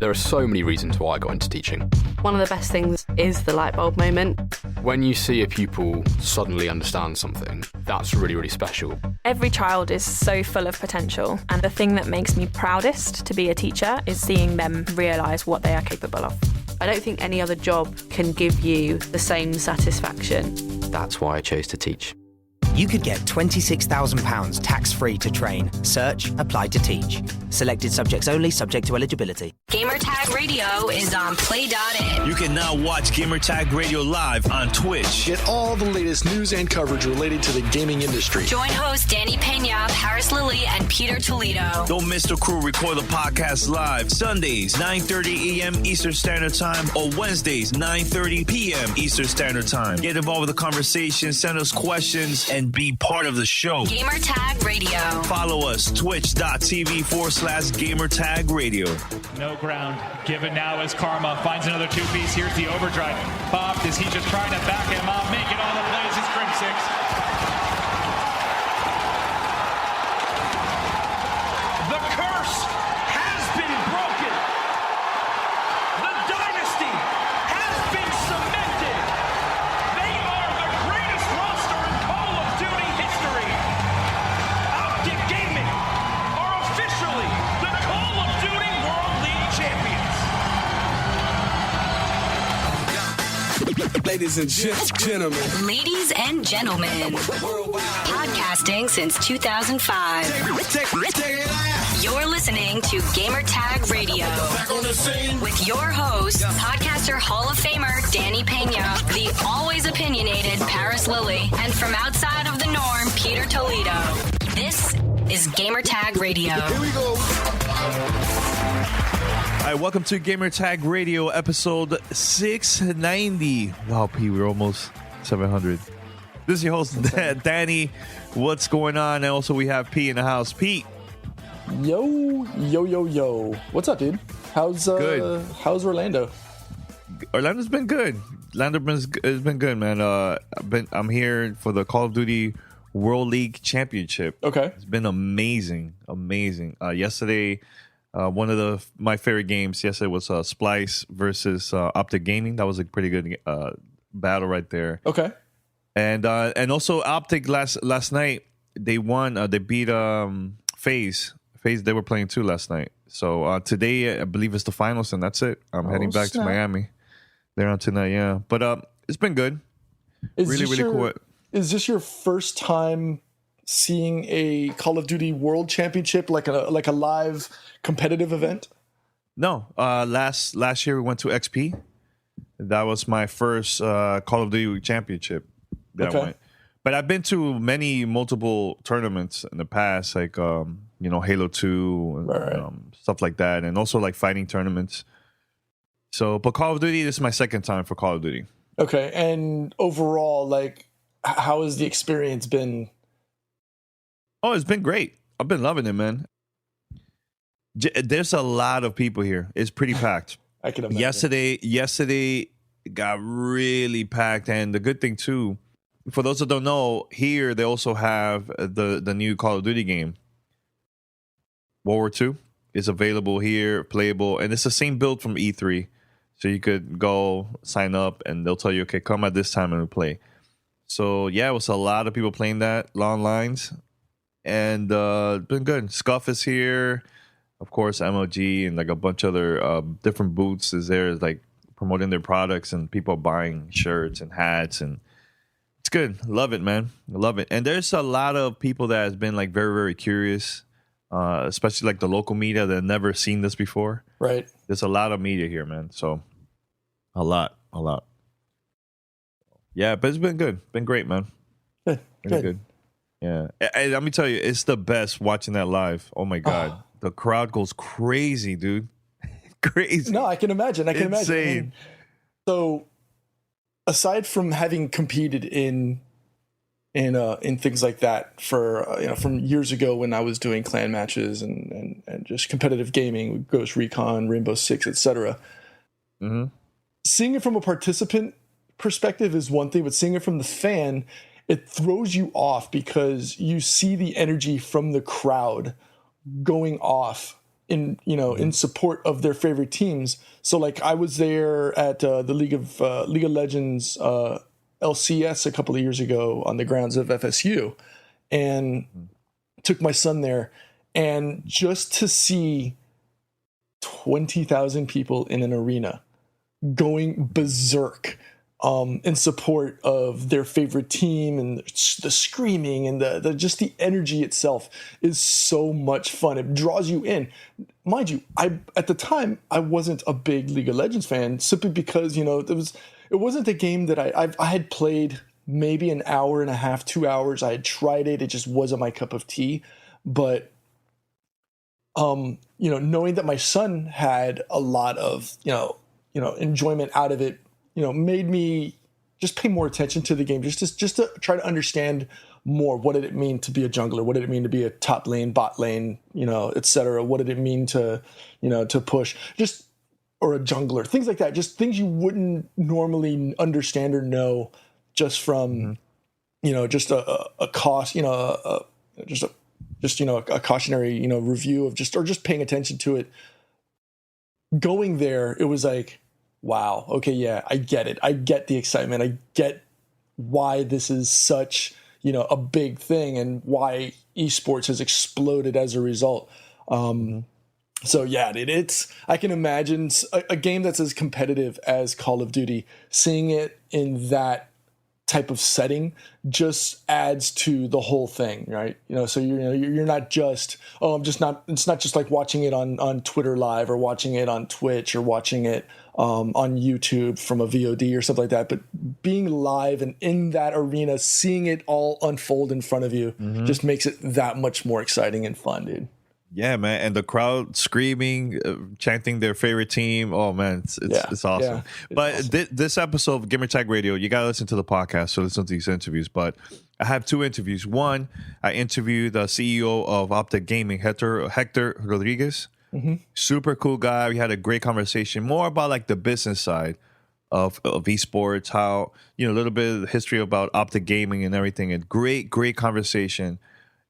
there are so many reasons why I got into teaching. One of the best things is the light bulb moment. When you see a pupil suddenly understand something, that's really, really special. Every child is so full of potential, and the thing that makes me proudest to be a teacher is seeing them realise what they are capable of. I don't think any other job can give you the same satisfaction. That's why I chose to teach. You could get £26,000 tax-free to train. Search Apply to Teach. Selected subjects only, subject to eligibility. Gamertag Radio is on play.in. You can now watch Gamertag Radio live on Twitch. Get all the latest news and coverage related to the gaming industry. Join hosts Danny Pena, Paris Lilly, and Peter Toledo. Don't miss the crew record the podcast live Sundays, 9:30 a.m. Eastern Standard Time, or Wednesdays, 9:30 p.m. Eastern Standard Time. Get involved with the conversation, send us questions, and be part of the show. Gamertag Radio. Follow us, twitch.tv/Gamertag Radio. No ground given now as Karma finds another two-piece. Here's the overdrive. Popped. Is he just trying to back him up? Making all the plays. It's string six. The curse has been broken. The dynasty has been cemented. They are the greatest roster in Call of Duty history. Optic Gaming are officially the Call of Duty World League champions. Ladies and gentlemen. Ladies and gentlemen. Podcasting since 2005. You're listening to Gamertag Radio. With your host, podcaster Hall of Famer Danny Pena, the always opinionated Paris Lilly, and from outside of the norm, Peter Toledo. This is Gamertag Radio. Here we go. All right, welcome to Gamertag Radio, episode 690. Wow, P, we're almost 700. This is your host, Danny. What's going on? And also, we have P in the house. Pete. Yo. What's up, dude? How's Orlando? Orlando's been good. Has been good, man. I'm here for the Call of Duty World League Championship. Okay. It's been amazing. Yesterday, one of my favorite games yesterday was Splice versus Optic Gaming. That was a pretty good battle right there. Okay. And also Optic last night, they won. They beat FaZe. FaZe, they were playing too last night. So today, I believe it's the finals, and that's it. I'm heading back to Miami. They're on tonight, yeah. But it's been good. Really cool. Is this your first time seeing a Call of Duty World Championship, like a live competitive event? No. Last year we went to XP. That was my first Call of Duty Championship that I went. But I've been to multiple tournaments in the past, like Halo 2, right. Stuff like that, and also like fighting tournaments. So, but Call of Duty, this is my second time for Call of Duty. Okay, and overall, like, how has the experience been? Oh, it's been great. I've been loving it, man. There's a lot of people here. It's pretty packed. I can imagine. Yesterday got really packed, and the good thing too, for those that don't know, here they also have the new Call of Duty game. World War II is available here, playable, and it's the same build from E3. So you could go sign up, and they'll tell you, okay, come at this time and we'll play. So yeah, it was a lot of people playing that, long lines, and it's been good. Scuff is here, of course, MLG, and like a bunch of other different booths is there, like promoting their products, and people buying shirts and hats, and it's good. Love it, man. Love it. And there's a lot of people that has been like very, very curious, especially like the local media that have never seen this before. Right. There's a lot of media here, man. So a lot. Yeah, but it's been good. Been great, man. Good. Yeah. And let me tell you, it's the best watching that live. Oh my God. The crowd goes crazy, dude. Crazy. No, I can imagine. Insane. So aside from having competed in things like that for from years ago when I was doing clan matches and just competitive gaming with Ghost Recon, Rainbow Six, etc. Mm-hmm. Seeing it from a participant perspective is one thing, but seeing it from the fan, it throws you off because you see the energy from the crowd going off in support of their favorite teams. So like I was there at the League of Legends LCS a couple of years ago on the grounds of FSU, and took my son there, and just to see 20,000 people in an arena going berserk in support of their favorite team, and the screaming and the just the energy itself is so much fun. It draws you in. Mind you, at the time I wasn't a big League of Legends fan, simply because it wasn't a game that I had played maybe an hour and a half, 2 hours. I had tried it. It just wasn't my cup of tea. But knowing that my son had a lot of enjoyment out of it, made me just pay more attention to the game, just to try to understand more. What did it mean to be a jungler? What did it mean to be a top lane, bot lane, etc.? What did it mean to push, or a jungler? Things like that. Just things you wouldn't normally understand or know just from, just a cost, a cautionary, review of just paying attention to it. Going there, it was like, wow, okay, yeah, I get it. I get the excitement. I get why this is such, a big thing, and why esports has exploded as a result. So yeah, I can imagine a game that's as competitive as Call of Duty, seeing it in that type of setting just adds to the whole thing, right? So you're not just, it's not just like watching it on Twitter Live, or watching it on Twitch, or watching it on YouTube from a VOD or something like that, but being live and in that arena, seeing it all unfold in front of you, just makes it that much more exciting and fun, dude. Yeah, man, and the crowd screaming, chanting their favorite team. Oh man, it's awesome. Yeah, but awesome. This episode of Gamertag Radio, you gotta listen to the podcast, so listen to these interviews. But I have two interviews. One, I interviewed the CEO of Optic Gaming, Hector Rodriguez. Super cool guy. We had a great conversation, more about like the business side of esports, how a little bit of the history about Optic Gaming and everything. And great conversation.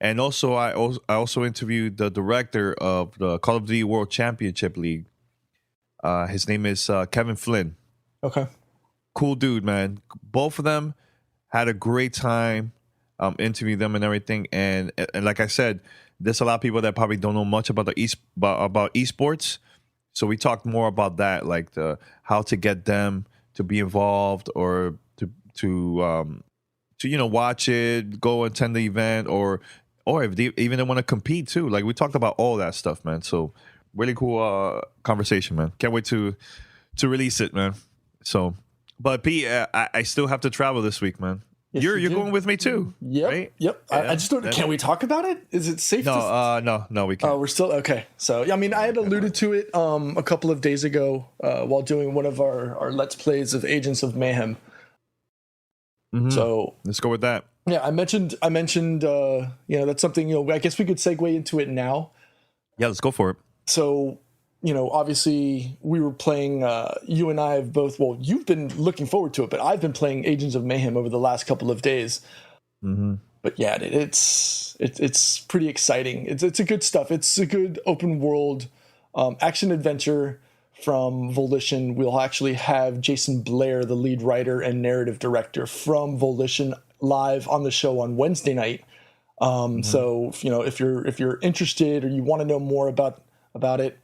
And also, I also interviewed the director of the Call of Duty World Championship League. His name is Kevin Flynn. Okay. Cool dude, man. Both of them had a great time interviewing them and everything. And like I said, there's a lot of people that probably don't know much about about esports. So we talked more about that, like how to get them to be involved, or to watch it, go attend the event, or if they even want to compete too. Like we talked about all that stuff, man. So really cool conversation, man. Can't wait to release it, man. So, but Pete, I still have to travel this week, man. Yes, you're going with me too. Yep. Right? Yep. I just don't. Can we talk about it? Is it safe? No, we can't. Oh, we're still okay. So I mean, I had alluded to it a couple of days ago while doing one of our Let's Plays of Agents of Mayhem. So let's go with that. Yeah, I mentioned that's something, I guess we could segue into it now. Yeah, let's go for it. So, obviously we were playing, you and I have both, well, you've been looking forward to it, but I've been playing Agents of Mayhem over the last couple of days. But yeah, it's pretty exciting. It's a good stuff. It's a good open world action adventure from Volition. We'll actually have Jason Blair, the lead writer and narrative director from Volition, live on the show on Wednesday night. So if you're interested, or you want to know more about it,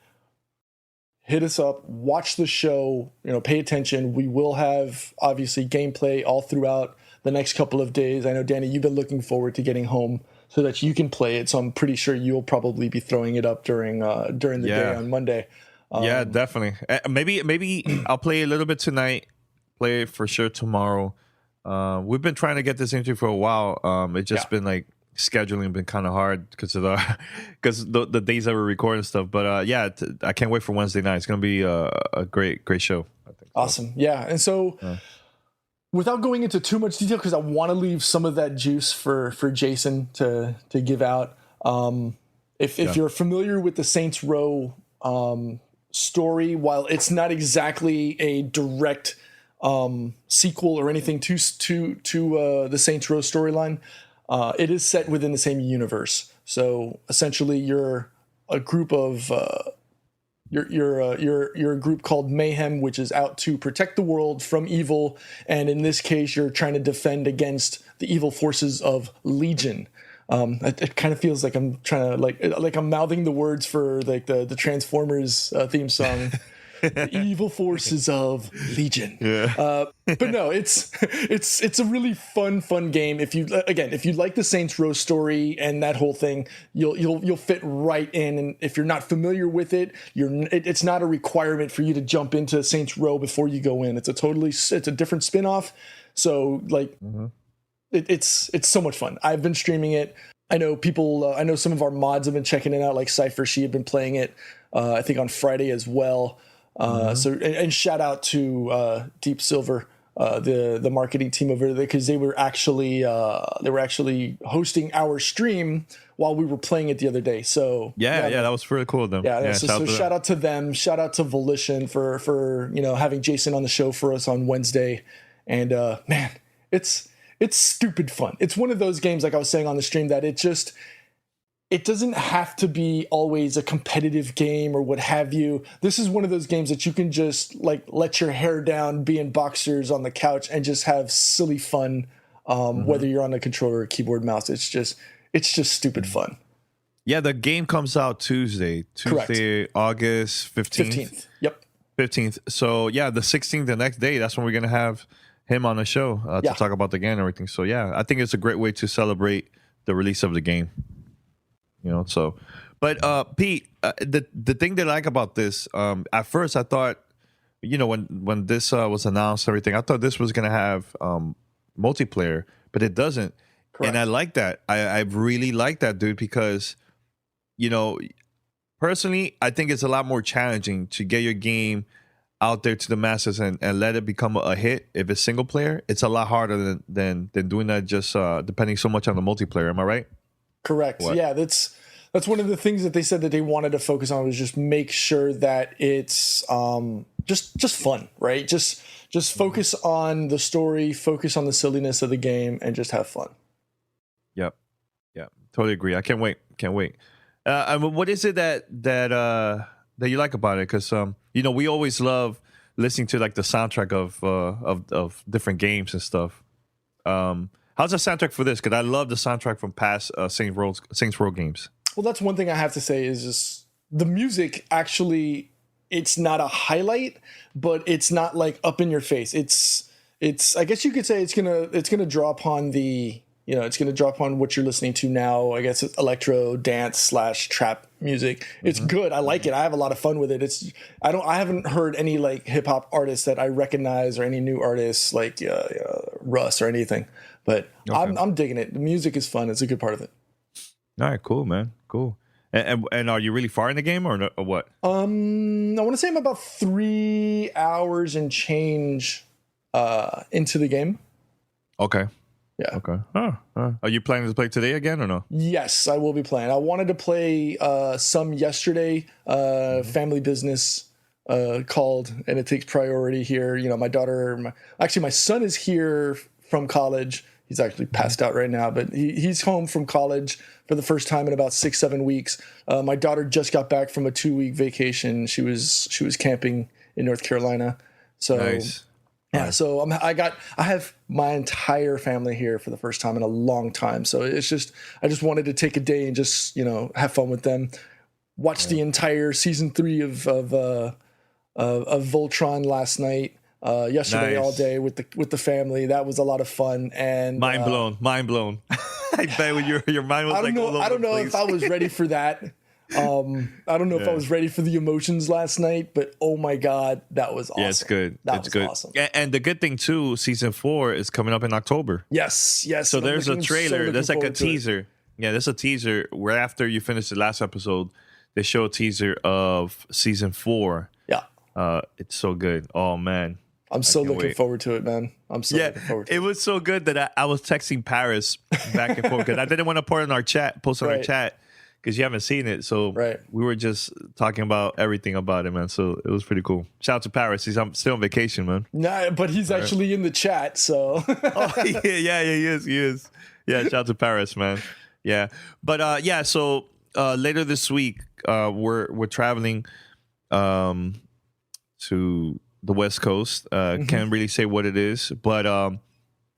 hit us up, watch the show, pay attention. We will have obviously gameplay all throughout the next couple of days. I know, Danny, you've been looking forward to getting home so that you can play it. So I'm pretty sure you'll probably be throwing it up during the day on Monday. Yeah, definitely. Maybe I'll play a little bit tonight. Play it for sure tomorrow. We've been trying to get this interview for a while. It's just been like scheduling been kind of hard because the days that we're recording stuff. But I can't wait for Wednesday night. It's gonna be a great show, I think. Awesome. Yeah, and so without going into too much detail, because I want to leave some of that juice for Jason to give out. If you're familiar with the Saints Row story, while it's not exactly a direct sequel or anything to the Saints Row storyline, it is set within the same universe. So essentially, you're a group of you're a group called Mayhem, which is out to protect the world from evil, and in this case, you're trying to defend against the evil forces of Legion. It kind of feels like I'm trying to like I'm mouthing the words for like the Transformers theme song. The evil forces of Legion. Yeah. But no, it's a really fun game. If you like the Saints Row story and that whole thing, you'll fit right in. And if you're not familiar with it, it's not a requirement for you to jump into Saints Row before you go in. It's a different spin-off. So like it's so much fun. I've been streaming it. I know people. I know some of our mods have been checking it out. Like Cypher, she had been playing it. I think on Friday as well. So and shout out to Deep Silver, the marketing team over there, because they were actually hosting our stream while we were playing it the other day. So yeah, that was pretty cool of them. Yeah, so shout out to them. Shout out to Volition for having Jason on the show for us on Wednesday. And man, it's stupid fun. It's one of those games, like I was saying on the stream, that it doesn't have to be always a competitive game or what have you. This is one of those games that you can just like let your hair down, be in boxers on the couch, and just have silly fun. Whether you're on a controller or keyboard, mouse, it's just stupid fun. Yeah, the game comes out Tuesday, August 15th. Yep. 15th. So yeah, the 16th, the next day, that's when we're gonna have him on the show to talk about the game and everything. So yeah, I think it's a great way to celebrate the release of the game. But Pete, the thing that I like about this, at first I thought, when this was announced, everything, I thought this was going to have multiplayer, but it doesn't. Correct. And I like that. I really like that, dude, because, personally, I think it's a lot more challenging to get your game out there to the masses and let it become a hit. If it's single player, it's a lot harder than doing that just depending so much on the multiplayer. Am I right? Correct. What? Yeah, that's one of the things that they said that they wanted to focus on, was just make sure that it's just fun, right? Just focus on the story, focus on the silliness of the game, and just have fun. Yep. Yeah, totally agree. I can't wait. What is it that you like about it? Because we always love listening to like the soundtrack of different games and stuff. How's the soundtrack for this? Because I love the soundtrack from past Saints Row games. Well, that's one thing I have to say is just the music. Actually, it's not a highlight, but it's not like up in your face. It's. I guess you could say it's gonna draw upon it's gonna draw upon what you're listening to now. I guess it's electro, dance / trap music. It's good. I like it. I have a lot of fun with it. I haven't heard any like hip hop artists that I recognize or any new artists like Russ or anything. But okay. I'm digging it. The music is fun. It's a good part of it. All right, cool, man. Cool. And are you really far in the game or what? I want to say I'm about 3 hours and change into the game. Okay. Yeah. Okay. Are you planning to play today again or no? Yes, I will be playing. I wanted to play some yesterday. Family business called, and it takes priority here. My daughter, my son is here from college. He's actually passed out right now, but he's home from college for the first time in about 6-7 weeks. My daughter just got back from a 2-week vacation. She was camping in North Carolina. So nice. Yeah, so I have my entire family here for the first time in a long time. So I just wanted to take a day and just have fun with them. Watch the entire season 3 of Voltron last night. Yesterday all day with the family. That was a lot of fun and mind blown. I bet when your mind was I don't know if I was ready for that. I don't know if I was ready for the emotions last night, but oh my god, that was awesome. Yeah, it's good. That was awesome. And the good thing too, season 4 is coming up in October. Yes. So there's a trailer. There's like a teaser. Yeah, there's a teaser where after you finish the last episode, they show a teaser of season 4. Yeah. It's so good. Oh man. I'm so looking forward to it, man. Looking forward to it. It was so good that I was texting Paris back and forth because I didn't want to post on our chat because you haven't seen it. So we were just talking about everything about it, man. So it was pretty cool. Shout out to Paris. He's still on vacation, man. Nah, but he's actually in the chat, so. He is. Yeah, shout out to Paris, man. Yeah. But so later this week, we're traveling to the West Coast. Can't really say what it is, but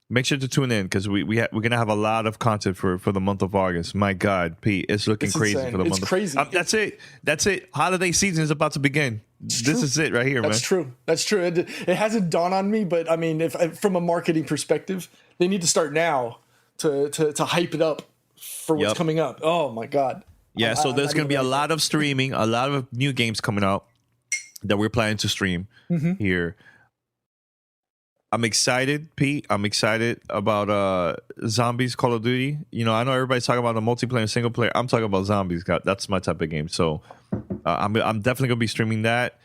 make sure to tune in because we're gonna have a lot of content for the month of August. My God, Pete, it's looking crazy insane. for the month. It's crazy. That's it. That's it. Holiday season is about to begin. This is it right here, man. That's true. That's true. It hasn't dawned on me, but I mean, if from a marketing perspective, they need to start now to hype it up for what's coming up. Oh my God. Yeah. So there's gonna be a lot of streaming, a lot of new games coming out that we're planning to stream here. I'm excited, Pete. I'm excited about Zombies Call of Duty. You know, I know everybody's talking about the multiplayer and single player. I'm talking about Zombies. That's my type of game. So I'm definitely gonna be streaming that.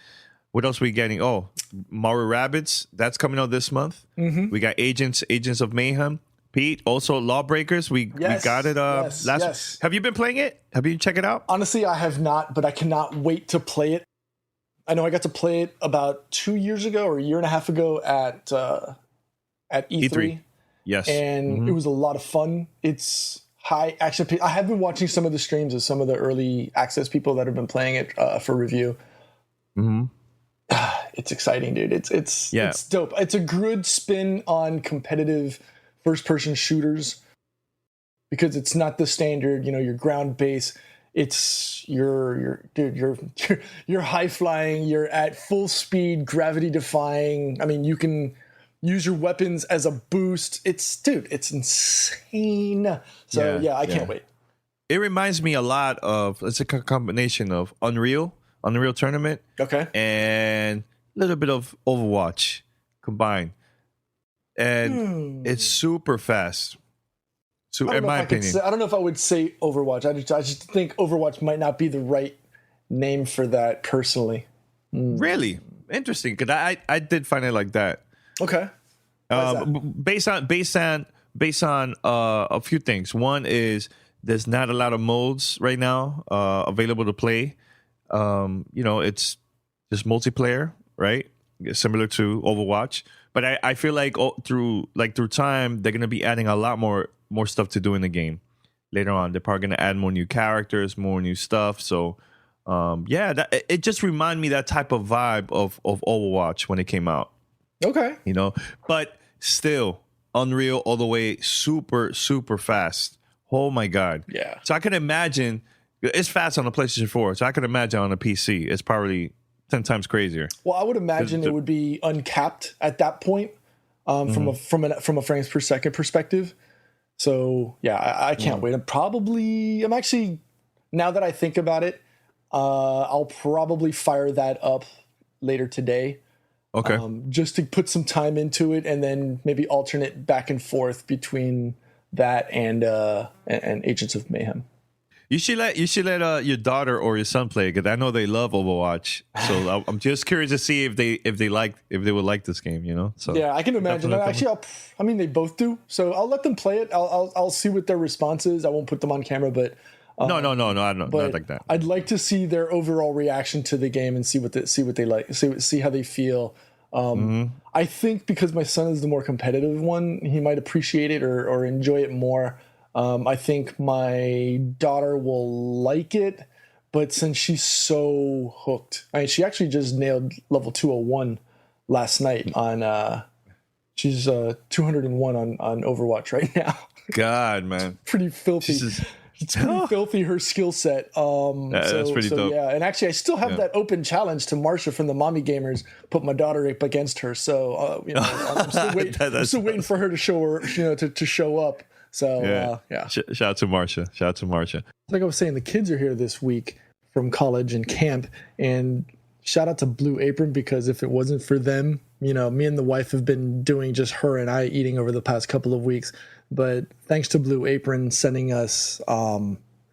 What else are we getting? Oh, Mario Rabbids. That's coming out this month. We got Agents of Mayhem. Pete, also Lawbreakers. We got it last. Have you been playing it? Have you checked it out? Honestly, I have not, but I cannot wait to play it. I know I got to play it about 2 years ago or a year and a half ago at E3. Yes. And it was a lot of fun. It's high action. I have been watching some of the streams of some of the early access people that have been playing it for review. It's exciting, dude. It's dope. It's a good spin on competitive first-person shooters because it's not the standard, your ground base. It's you're high flying. You're at full speed, gravity defying. I mean, you can use your weapons as a boost. It's insane. So I can't wait. It reminds me a lot of it's a combination of Unreal Tournament, and a little bit of Overwatch combined, and it's super fast. So, in my opinion, I don't know if I would say Overwatch. I just think Overwatch might not be the right name for that personally. Really interesting, because I did find it like that. Okay. Based on a few things. One is there's not a lot of modes right now available to play. It's just multiplayer, right? Similar to Overwatch. But I feel like through time they're gonna be adding a lot more stuff to do in the game later on. They're probably gonna add more new characters, more new stuff. So it just reminded me that type of vibe of Overwatch when it came out. Okay. But still Unreal all the way, super, super fast. Oh my God. Yeah. So I can imagine it's fast on the PlayStation 4. So I can imagine on a PC, it's probably 10 times crazier. Well, I would imagine it would be uncapped at that point from a frames per second perspective. So I can't wait. I'm actually, now that I think about it, I'll probably fire that up later today. Okay. Just to put some time into it and then maybe alternate back and forth between that and Agents of Mayhem. You should let your daughter or your son play, because I know they love Overwatch. So I'm just curious to see if they would like this game. So yeah, I can imagine. Actually, they both do. So I'll let them play it. I'll see what their response is. I won't put them on camera, but no, I don't, not like that. I'd like to see their overall reaction to the game and see what they like, see how they feel. I think because my son is the more competitive one, he might appreciate it or enjoy it more. I think my daughter will like it, but since she's so hooked, she actually just nailed level 201 last night on, she's 201 on Overwatch right now. God, man. Pretty filthy. It's pretty filthy, her skill set. That's pretty dope. Yeah, and actually I still have that open challenge to Marsha from the Mommy Gamers, put my daughter up against her. So, I'm still waiting for her to show to show up. So Shout out to Marsha. Like I was saying, the kids are here this week from college and camp, and shout out to Blue Apron, because if it wasn't for them, me and the wife have been doing just her and I eating over the past couple of weeks. But thanks to Blue Apron sending us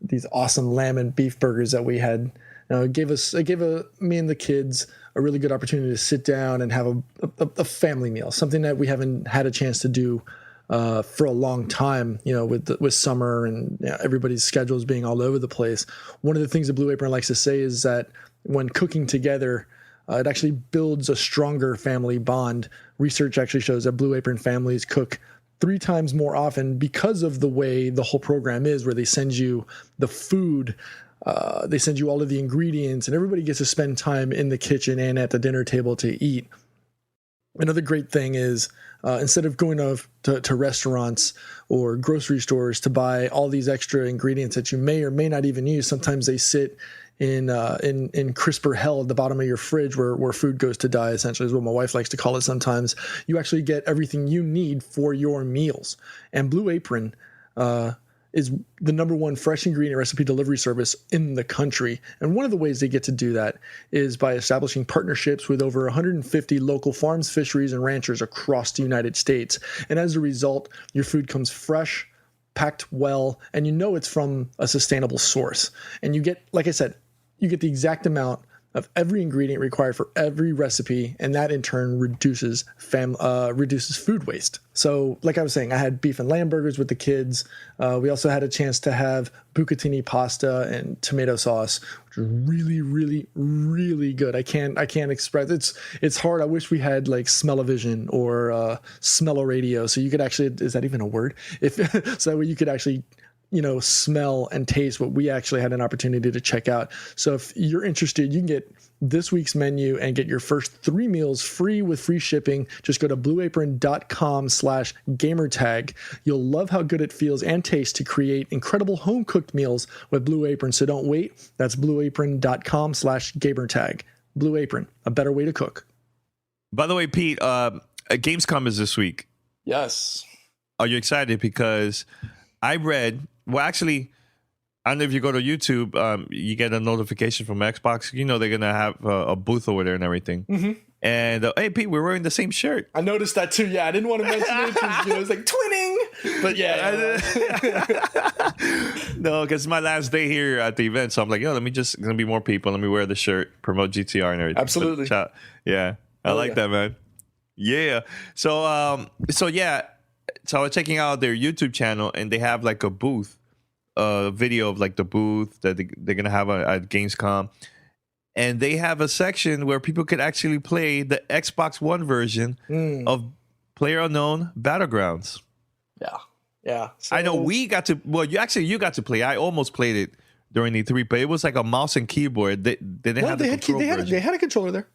these awesome lamb and beef burgers that we had, it gave me and the kids a really good opportunity to sit down and have a family meal, something that we haven't had a chance to do for a long time, with summer and everybody's schedules being all over the place. One of the things that Blue Apron likes to say is that when cooking together, it actually builds a stronger family bond. Research actually shows that Blue Apron families cook 3 times more often because of the way the whole program is, where they send you the food They send you all of the ingredients, and everybody gets to spend time in the kitchen and at the dinner table to eat. Another great thing is instead of going to restaurants or grocery stores to buy all these extra ingredients that you may or may not even use, sometimes they sit in crisper hell at the bottom of your fridge where food goes to die, essentially is what my wife likes to call it sometimes. You actually get everything you need for your meals. And Blue Apron is the #1 fresh ingredient recipe delivery service in the country. And one of the ways they get to do that is by establishing partnerships with over 150 local farms, fisheries, and ranchers across the United States. And as a result, your food comes fresh, packed well, and you know it's from a sustainable source. And you get, like I said, you get the exact amount of every ingredient required for every recipe, and that in turn reduces food waste. So, like I was saying, I had beef and lamb burgers with the kids. We also had a chance to have bucatini pasta and tomato sauce, which was really, really, really good. I can't express it's hard. I wish we had like smell-o-vision or smell-o-radio, so you could actually, is that even a word? So that way you could actually smell and taste what we actually had an opportunity to check out. So if you're interested, you can get this week's menu and get your first 3 meals free with free shipping. Just go to blueapron.com/gamertag. You'll love how good it feels and tastes to create incredible home cooked meals with Blue Apron. So don't wait. That's blueapron.com/gamertag. Blue Apron, a better way to cook. By the way, Pete, Gamescom is this week. Yes. Are you excited? Because I read, well, actually, I don't know if you go to YouTube, you get a notification from Xbox. They're going to have a booth over there and everything. Mm-hmm. And, hey, Pete, we're wearing the same shirt. I noticed that, too. Yeah, I didn't want to mention it because, it's like twinning. But, yeah. No, because it's my last day here at the event. So I'm like, going to be more people. Let me wear the shirt, promote GTR and everything. Absolutely. Yeah, I like that, man. Yeah. So yeah. So I was checking out their YouTube channel, and they have like a booth, video of like the booth that they're going to have at Gamescom. And they have a section where people could actually play the Xbox One version of PlayerUnknown Battlegrounds. Yeah. So, I know we got to, you got to play. I almost played it during E3, but it was like a mouse and keyboard. They didn't have the control version. They had a controller there.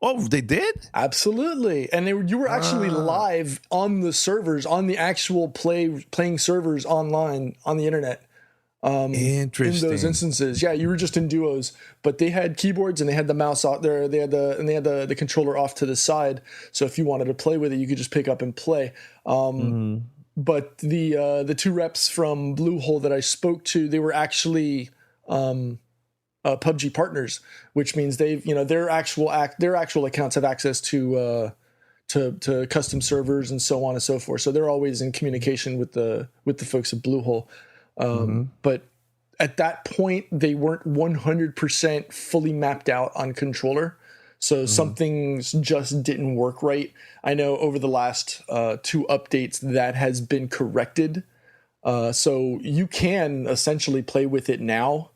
Oh, they did? Absolutely. And you were actually live on the servers, on the actual playing servers online on the internet. Interesting. In those instances. Yeah, you were just in duos, but they had keyboards and they had the mouse out there. They had the controller off to the side. So if you wanted to play with it, you could just pick up and play. But the 2 reps from Bluehole that I spoke to, they were actually PUBG partners, which means they've their actual accounts have access to custom servers and so on and so forth. So they're always in communication with the folks at Bluehole. But at that point, they weren't 100% fully mapped out on controller. So some things just didn't work right. I know over the last 2 updates that has been corrected. So you can essentially play with it now.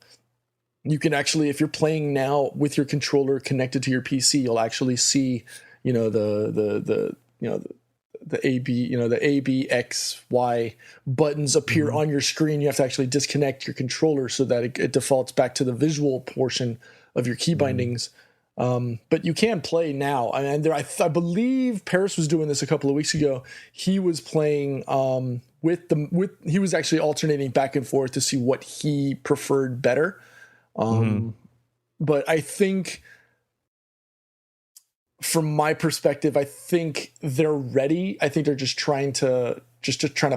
You can actually, if you're playing now with your controller connected to your PC, you'll actually see, the A, B, the A, B, X, Y buttons appear on your screen. You have to actually disconnect your controller so that it defaults back to the visual portion of your key bindings. But you can play now. I believe Paris was doing this a couple of weeks ago. He was playing he was actually alternating back and forth to see what he preferred better. But I think, from my perspective, I think they're ready. I think they're just trying to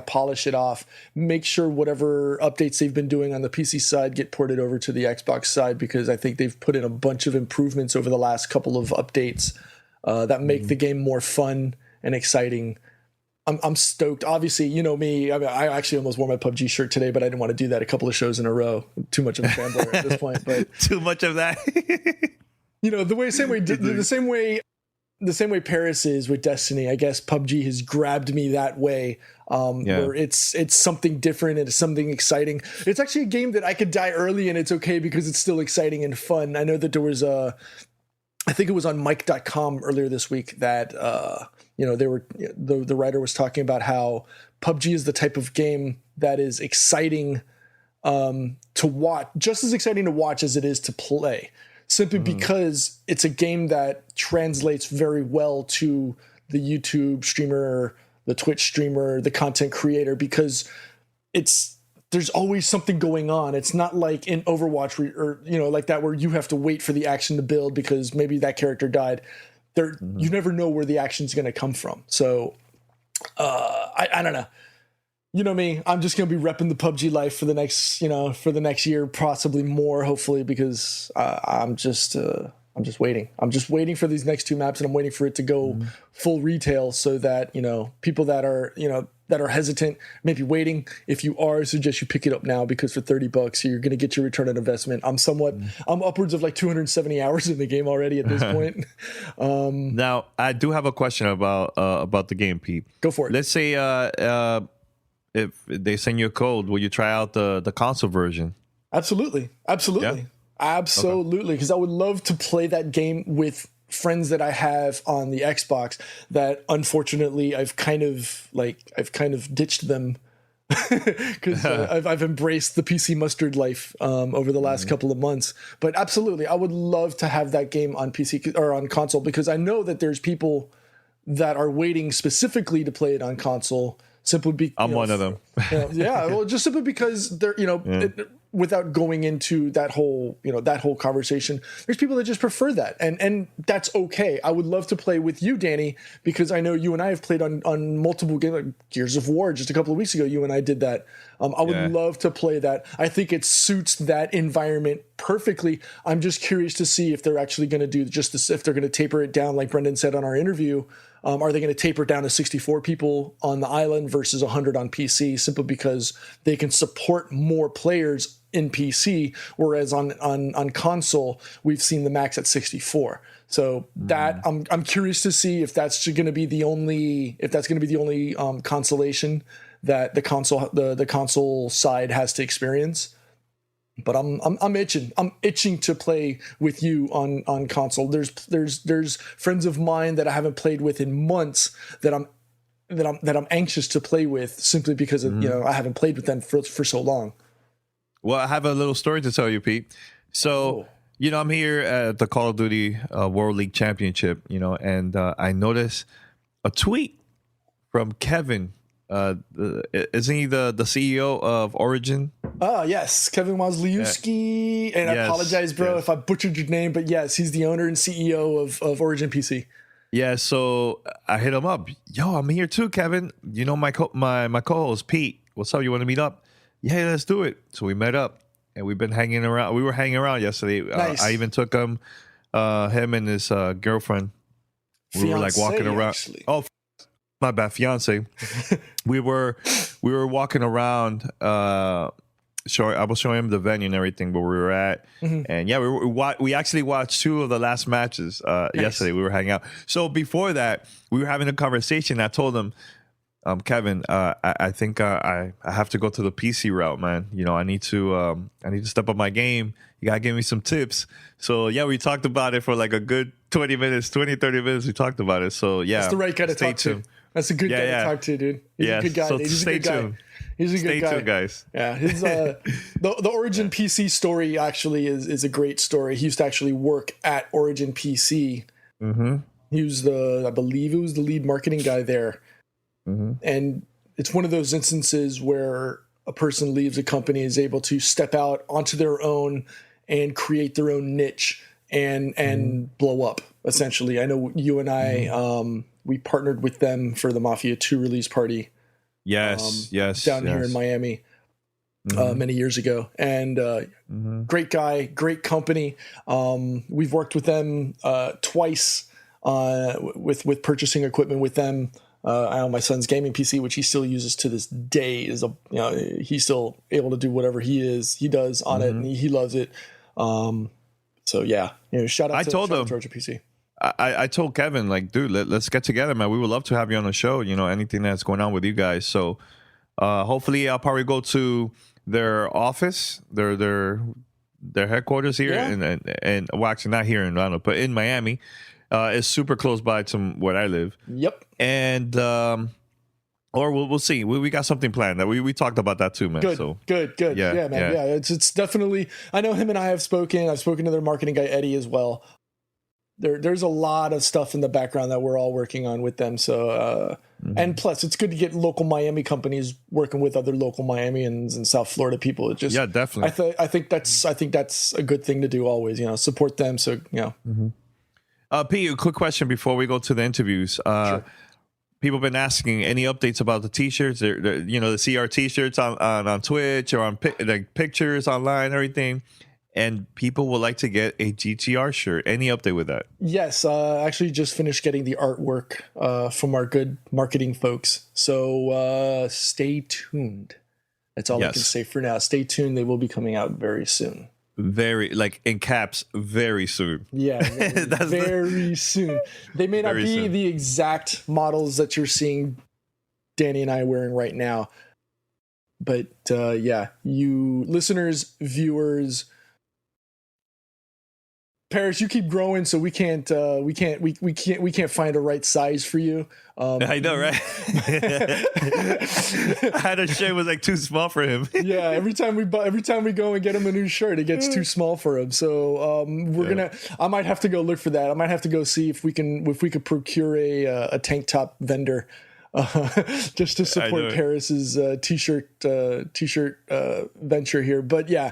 polish it off, make sure whatever updates they've been doing on the PC side get ported over to the Xbox side, because I think they've put in a bunch of improvements over the last couple of updates that make the game more fun and exciting. I'm stoked. Obviously, you know me. I actually almost wore my PUBG shirt today, but I didn't want to do that a couple of shows in a row. Too much of a fanboy at this point. But too much of that. The same way Paris is with Destiny. I guess PUBG has grabbed me that way. Where it's something different and it's something exciting. It's actually a game that I could die early and it's okay because it's still exciting and fun. I know that there was I think it was on Mike.com earlier this week that the writer was talking about how PUBG is the type of game that is exciting to watch, just as exciting to watch as it is to play, simply because it's a game that translates very well to the YouTube streamer, the Twitch streamer, the content creator, because there's always something going on. It's not like in Overwatch or like that, where you have to wait for the action to build because maybe that character died. You never know where the action's going to come from. So I don't know. You know me, I'm just going to be repping the PUBG life for the next year, possibly more, hopefully, because I'm just waiting. I'm just waiting for these next two maps, and I'm waiting for it to go full retail so that, people that are hesitant, maybe waiting. If you are, I suggest you pick it up now, because for $30, you're going to get your return on investment. I'm upwards of like 270 hours in the game already at this point. Now, I do have a question about the game, Pete. Go for it. Let's say if they send you a code, will you try out the console version? Absolutely. Yeah? Absolutely. Because I would love to play that game with friends that I have on the Xbox that unfortunately I've kind of ditched them because I've embraced the PC mustard life over the last couple of months. But absolutely, I would love to have that game on PC or on console, because I know that there's people that are waiting specifically to play it on console. I'm one of them. Well, just simply because they're, without going into that whole conversation, there's people that just prefer that, and that's okay. I would love to play with you, Danny, because I know you and I have played on multiple games, like Gears of War. Just a couple of weeks ago, you and I did that. I would love to play that. I think it suits that environment perfectly. I'm just curious to see if they're actually going to do just this, if they're going to taper it down, like Brendan said on our interview. Are they going to taper down to 64 people on the island versus 100 on PC, simply because they can support more players in PC, whereas on console we've seen the max at 64. So that I'm curious to see if that's going to be the only consolation that the console side has to experience. But I'm itching to play with you on console. There's friends of mine that I haven't played with in months that I'm anxious to play with, simply because of, I haven't played with them for so long. Well, I have a little story to tell you, Pete. So, I'm here at the Call of Duty World League Championship, and I noticed a tweet from Kevin. Isn't he the CEO of Origin? Yes, Kevin Wozliewski. And I apologize, bro, if I butchered your name, but yes, he's the owner and CEO of Origin PC. Yeah, so I hit him up. Yo, I'm here too, Kevin. My co-host Pete. What's up? You want to meet up? Yeah, let's do it. So we met up, and we've been hanging around. We were hanging around yesterday. Nice. I even took him and his girlfriend. We were like walking around. Actually. Oh, my bad, fiance. we were walking around. I was showing him the venue and everything where we were at, and we actually watched two of the last matches yesterday. We were hanging out. So before that, we were having a conversation. I told him, Kevin, I think I have to go to the PC route, man. I need to step up my game. You gotta give me some tips. So we talked about it for like a good 30 minutes. We talked about it. So that's the right guy to talk to. That's a good guy to talk to, dude. He's a good guy. So He's a good guy. He's a good stay guy. tuned, guys. Yeah, his the Origin PC story actually is a great story. He used to actually work at Origin PC. Mm-hmm. He was I believe it was the lead marketing guy there. Mm-hmm. And it's one of those instances where a person leaves a company, is able to step out onto their own and create their own niche and blow up, essentially. I know you and I, we partnered with them for the Mafia 2 release party. Yes. Down here in Miami many years ago. And great guy, great company. We've worked with them twice with purchasing equipment with them. I know my son's gaming PC, which he still uses to this day, he's still able to do whatever he does on it, and he loves it. So yeah, shout out to Origin PC. I told Kevin, like, dude, let's get together, man. We would love to have you on the show. Anything that's going on with you guys. So hopefully I'll probably go to their office, their headquarters here, and well, actually not here in Atlanta, but in Miami. It's super close by to where I live. Yep. And Or we'll see. We got something planned. That we talked about that too, man. Good, so good. Yeah, man. Yeah, it's definitely. I know him and I have spoken. I've spoken to their marketing guy Eddie as well. There's a lot of stuff in the background that we're all working on with them. So, and plus, it's good to get local Miami companies working with other local Miamians and South Florida people. It just, yeah, definitely. I think that's a good thing to do always. Support them. So Pete, a quick question before we go to the interviews. Sure. People have been asking any updates about the T-shirts, the CR T-shirts on Twitch or on pictures online, everything. And people would like to get a GTR shirt. Any update with that? Yes, actually just finished getting the artwork from our good marketing folks. So stay tuned. That's all I can say for now. Stay tuned. They will be coming out very soon. Very, like in caps, very soon. Yeah, very soon. They may not be the exact models that you're seeing Danny and I wearing right now. But you listeners, viewers, Paris, you keep growing, so we can't find a right size for you. I know, right? I had a shirt was like too small for him. Yeah, every time we go and get him a new shirt, it gets too small for him. So I might have to go look for that. I might have to go see if we could procure a tank top vendor. Just to support Paris's t-shirt venture here. But yeah,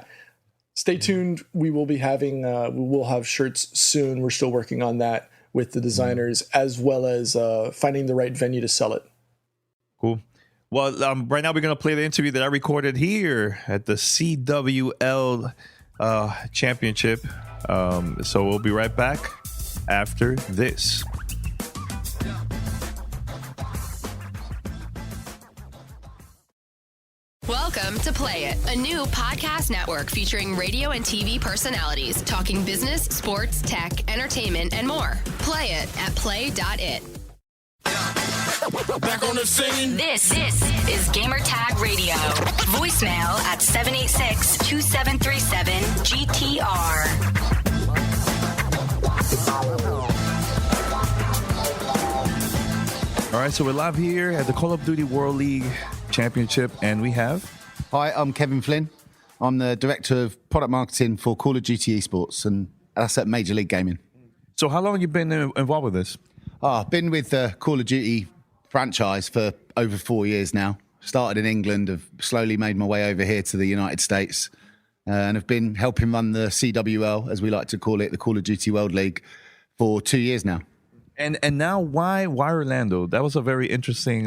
stay tuned. We will be having we'll have shirts soon. We're still working on that with the designers, as well as finding the right venue to sell it. Cool. Well, right now we're going to play the interview that I recorded here at the CWL Championship. So we'll be right back after this. Welcome to Play It, a new podcast network featuring radio and TV personalities talking business, sports, tech, entertainment, and more. Play it at play.it. Back on the scene. This is Gamer Tag Radio. Voicemail at 786-2737-GTR. All right, so we're live here at the Call of Duty World League Championship, and we have... Hi, I'm Kevin Flynn. I'm the Director of Product Marketing for Call of Duty Esports, and that's at Major League Gaming. So how long have you been involved with this? I've been with the Call of Duty franchise for over 4 years now. Started in England, have slowly made my way over here to the United States, and have been helping run the CWL, as we like to call it, the Call of Duty World League, for 2 years now. And now why Orlando? That was a very interesting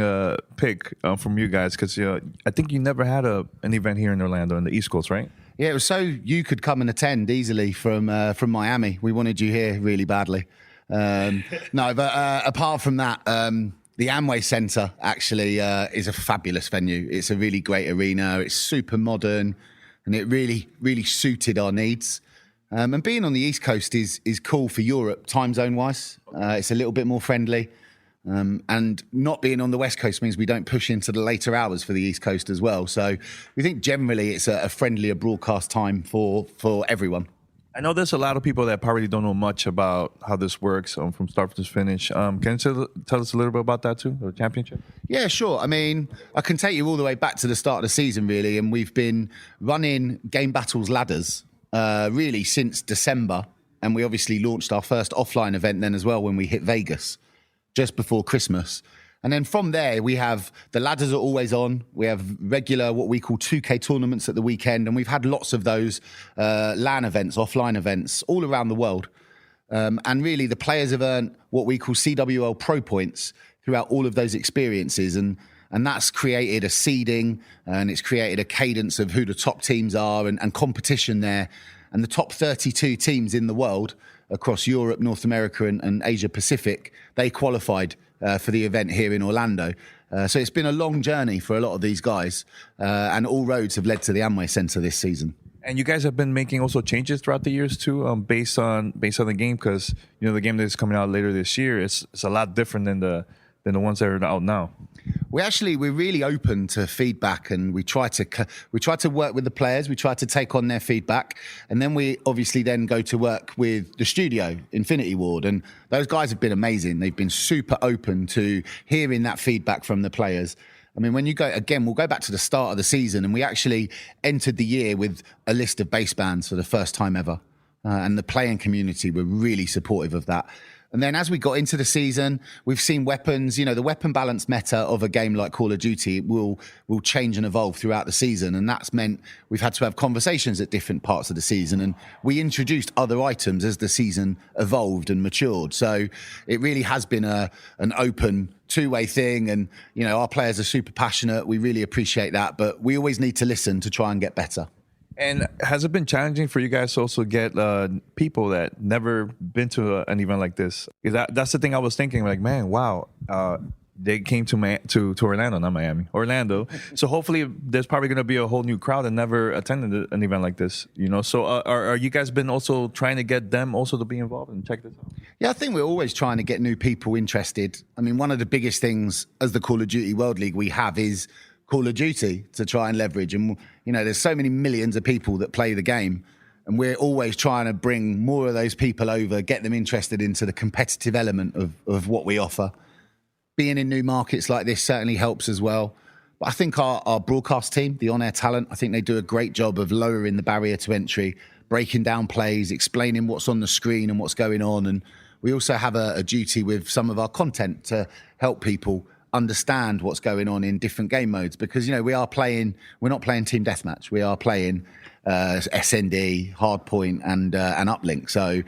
pick from you guys, because I think you never had an event here in Orlando in the East Coast, right? Yeah, it was so you could come and attend easily from Miami. We wanted you here really badly. No, but apart from that, the Amway Center actually is a fabulous venue. It's a really great arena. It's super modern, and it really, really suited our needs. And being on the East Coast is cool for Europe, time zone wise. It's a little bit more friendly. And not being on the West Coast means we don't push into the later hours for the East Coast as well. So we think generally it's a friendlier broadcast time for everyone. I know there's a lot of people that probably don't know much about how this works from start to finish. Can you tell us a little bit about that too, the championship? Yeah, sure. I mean, I can take you all the way back to the start of the season, really. And we've been running Game Battles ladders really since December, and we obviously launched our first offline event then as well when we hit Vegas just before Christmas. And then from there, we have the ladders are always on. We have regular, what we call 2K tournaments at the weekend, and we've had lots of those LAN events, offline events all around the world. And really, the players have earned what we call CWL Pro points throughout all of those experiences, and that's created a seeding, and it's created a cadence of who the top teams are and competition there. And the top 32 teams in the world across Europe, North America, and Asia Pacific, they qualified for the event here in Orlando. So it's been a long journey for a lot of these guys, and all roads have led to the Amway Center this season. And you guys have been making also changes throughout the years too, based on the game, because the game that is coming out later this year it's a lot different than the ones that are out now. We're really open to feedback, and we try to work with the players. We try to take on their feedback, and then we obviously then go to work with the studio, Infinity Ward, and those guys have been amazing. They've been super open to hearing that feedback from the players, I mean, when you go, again, we'll go back to the start of the season, and we actually entered the year with a list of base bands for the first time ever. And the playing community were really supportive of that. And then as we got into the season, we've seen weapons, the weapon balance meta of a game like Call of Duty will change and evolve throughout the season. And that's meant we've had to have conversations at different parts of the season. And we introduced other items as the season evolved and matured. So it really has been an open two-way thing. And, our players are super passionate. We really appreciate that. But we always need to listen to try and get better. And has it been challenging for you guys to also get people that never been to an event like this? Because that's the thing I was thinking, like, man, wow, they came to Orlando, not Miami, Orlando. So hopefully there's probably going to be a whole new crowd that never attended an event like this, So are you guys been also trying to get them also to be involved and check this out? Yeah, I think we're always trying to get new people interested. I mean, one of the biggest things as the Call of Duty World League we have is Call of Duty to try and leverage. And, there's so many millions of people that play the game. And we're always trying to bring more of those people over, get them interested into the competitive element of what we offer. Being in new markets like this certainly helps as well. But I think our broadcast team, the on-air talent, I think they do a great job of lowering the barrier to entry, breaking down plays, explaining what's on the screen and what's going on. And we also have a duty with some of our content to help people understand what's going on in different game modes, because we're not playing team deathmatch, we are playing SND, hardpoint and uplink, so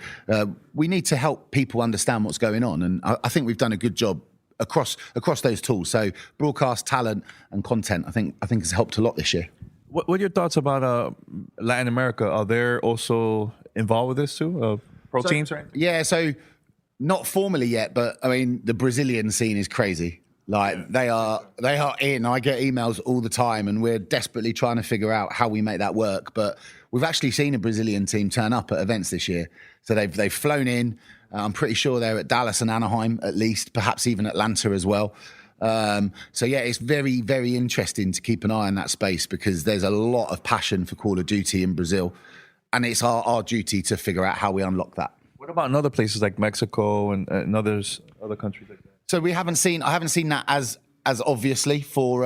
we need to help people understand what's going on, and I think we've done a good job across those tools. So broadcast, talent and content I think has helped a lot this year. What are your thoughts about Latin America? Are they also involved with this too, pro teams, right? Yeah, so not formally yet, but I mean the Brazilian scene is crazy. Like they are in. I get emails all the time, and we're desperately trying to figure out how we make that work. But we've actually seen a Brazilian team turn up at events this year. So they've flown in. I'm pretty sure they're at Dallas and Anaheim at least, perhaps even Atlanta as well. So yeah, it's very, very interesting to keep an eye on that space, because there's a lot of passion for Call of Duty in Brazil, and it's our duty to figure out how we unlock that. What about in other places like Mexico and other countries like that? So I haven't seen that as obviously for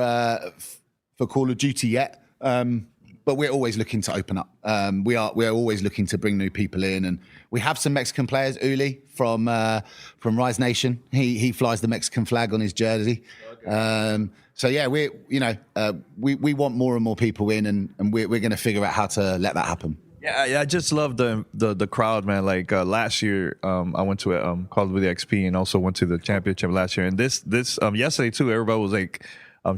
Call of Duty yet, but we're always looking to open up. We are always looking to bring new people in, and we have some Mexican players. Uli from Rise Nation, he flies the Mexican flag on his jersey. Okay. So yeah, we want more and more people in, and we're going to figure out how to let that happen. Yeah, I just love the crowd, man. Like last year, I went to Call of Duty XP and also went to the championship last year. And this yesterday too, everybody was like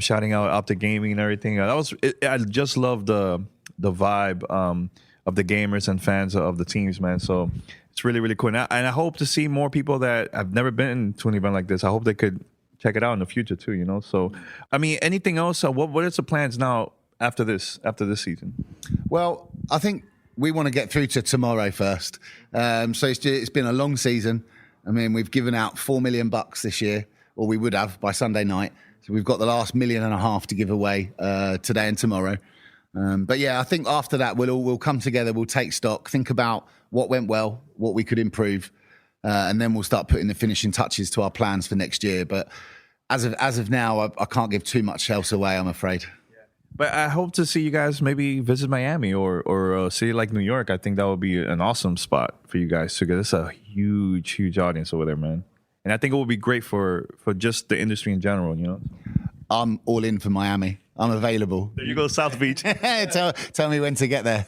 shouting out Optic Gaming and everything. I just love the vibe of the gamers and fans of the teams, man. So it's really, really cool. And I hope to see more people that have never been to an event like this. I hope they could check it out in the future too. So, I mean, anything else? What is the plans now after this season? Well, I think we want to get through to tomorrow first. So it's been a long season. I mean, we've given out $4 million this year, or we would have by Sunday night. So we've got the last $1.5 million to give away today and tomorrow. But yeah, I think after that we'll come together. We'll take stock, think about what went well, what we could improve, and then we'll start putting the finishing touches to our plans for next year. But as of now, I can't give too much else away, I'm afraid. But I hope to see you guys maybe visit Miami or a city like New York. I think that would be an awesome spot for you guys to get. It's a huge, huge audience over there, man. And I think it would be great for just the industry in general, I'm all in for Miami. I'm available. There you go, South Beach. Tell me when to get there.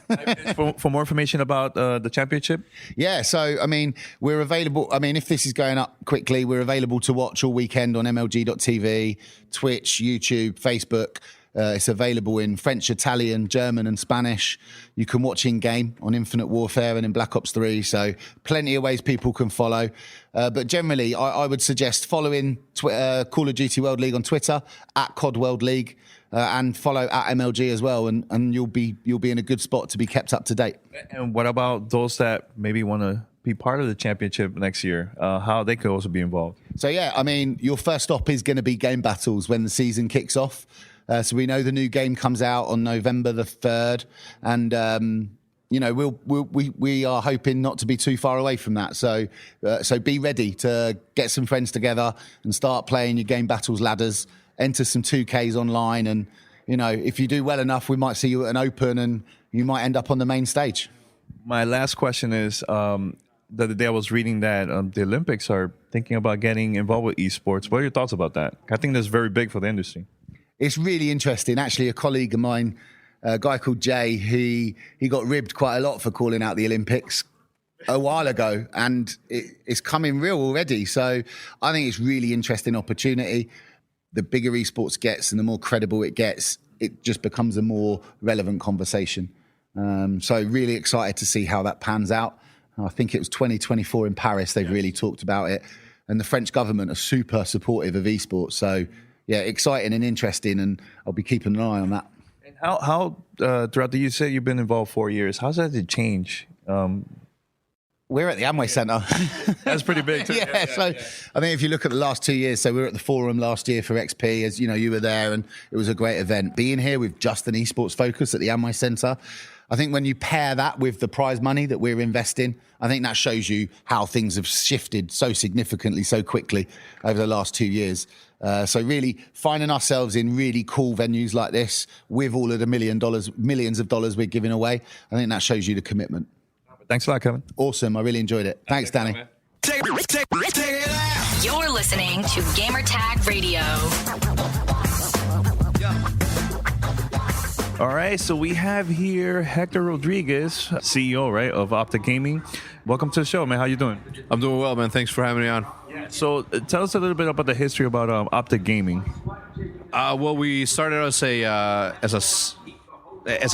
For more information about the championship? Yeah, so, I mean, we're available. I mean, if this is going up quickly, we're available to watch all weekend on MLG.TV, Twitch, YouTube, Facebook. It's available in French, Italian, German and Spanish. You can watch in-game on Infinite Warfare and in Black Ops 3. So plenty of ways people can follow. But generally, I would suggest following Call of Duty World League on Twitter, @COD World League, and follow @MLG as well. And you'll be in a good spot to be kept up to date. And what about those that maybe want to be part of the championship next year? How they could also be involved? So, yeah, I mean, your first stop is going to be Game Battles when the season kicks off. So we know the new game comes out on November the 3rd, and we are hoping not to be too far away from that. So be ready to get some friends together and start playing your Game Battles ladders enter some 2Ks online, and if you do well enough, we might see you at an open, and you might end up on the main stage. My last question is, the other day I was reading that the Olympics are thinking about getting involved with esports. What are your thoughts about that? I think that's very big for the industry. It's really interesting. Actually, a colleague of mine, a guy called Jay, he got ribbed quite a lot for calling out the Olympics a while ago, and it's coming real already. So I think it's really interesting opportunity. The bigger esports gets and the more credible it gets, it just becomes a more relevant conversation. So really excited to see how that pans out. I think it was 2024 in Paris. They've really talked about it. And the French government are super supportive of esports. So, yeah, exciting and interesting. And I'll be keeping an eye on that. And how throughout the year, you say you've been involved 4 years. How's that change? We're at the Amway Centre. That's pretty big, too. Yeah, so I think if you look at the last 2 years, so we were at the Forum last year for XP, as you were there, and it was a great event. Being here with just an esports focus at the Amway Centre, I think when you pair that with the prize money that we're investing, I think that shows you how things have shifted so significantly, so quickly over the last 2 years. So really finding ourselves in really cool venues like this with all of the millions of dollars we're giving away, I think that shows you the commitment. Thanks a lot, Kevin. Awesome. I really enjoyed it. Thanks, Danny. You're listening to Gamertag Radio. All right, so we have here Hector Rodriguez, CEO, right, of Optic Gaming. Welcome to the show, man. How you doing? I'm doing well, man. Thanks for having me on. So tell us a little bit about the history about Optic Gaming. Well, we started as a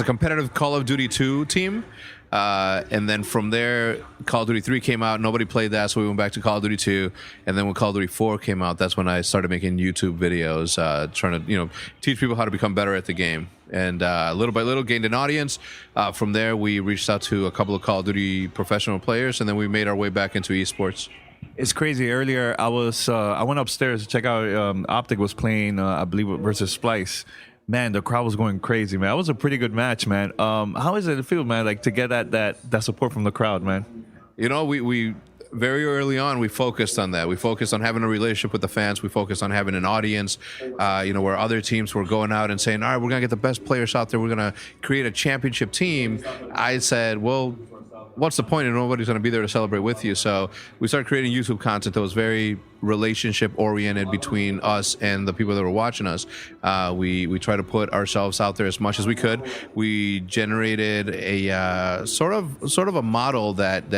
competitive Call of Duty 2 team. And then from there, Call of Duty 3 came out. Nobody played that, so we went back to Call of Duty 2. And then when Call of Duty 4 came out, that's when I started making YouTube videos, trying to teach people how to become better at the game. And little by little, gained an audience. From there, we reached out to a couple of Call of Duty professional players, and then we made our way back into esports. It's crazy. Earlier, I went upstairs to check out. Optic was playing, I believe, versus Splice. Man, the crowd was going crazy, man. That was a pretty good match, man. How is it feel, man, like to get that support from the crowd, man? We very early on, we focused on that. We focused on having a relationship with the fans. We focused on having an audience, where other teams were going out and saying, all right, we're going to get the best players out there. We're going to create a championship team. I said, well, what's the point? And nobody's going to be there to celebrate with you. So we started creating YouTube content that was very relationship oriented between us and the people that were watching us. We try to put ourselves out there as much as we could. We generated a sort of a model that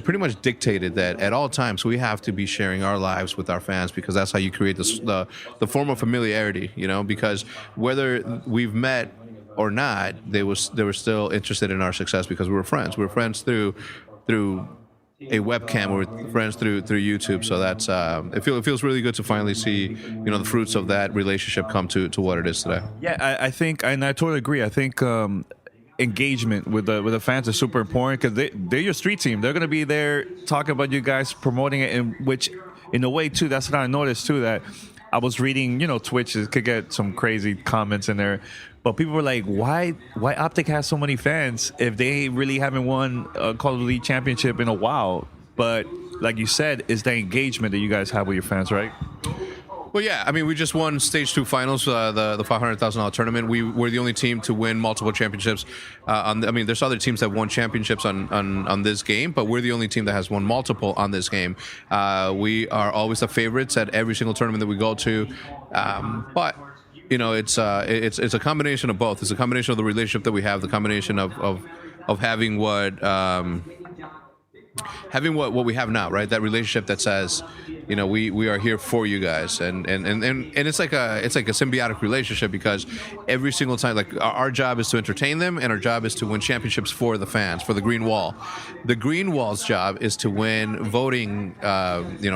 pretty much dictated that at all times we have to be sharing our lives with our fans, because that's how you create the form of familiarity, because whether we've met or not, they were still interested in our success because we were friends. We were friends through a webcam. We were friends through YouTube. So that's it feels really good to finally see the fruits of that relationship come to what it is today. Yeah, I think, and I totally agree. I think engagement with the fans is super important, because they're your street team. They're going to be there talking about you guys, promoting it, which in a way too, that's what I noticed too, that I was reading, Twitch could get some crazy comments in there, but people were like, why Optic has so many fans if they really haven't won a Call of Duty championship in a while? But like you said, it's the engagement that you guys have with your fans, right? Well, yeah. I mean, we just won Stage 2 finals, the $500,000 tournament. We were the only team to win multiple championships. There's other teams that won championships on this game, but we're the only team that has won multiple on this game. We are always the favorites at every single tournament that we go to. But it's a combination of both. It's a combination of the relationship that we have, the combination of having what we have now, right? That relationship that says, we are here for you guys, and it's like a symbiotic relationship, because every single time, like our job is to entertain them, and our job is to win championships for the fans, for the Green Wall. The Green Wall's job is to win voting,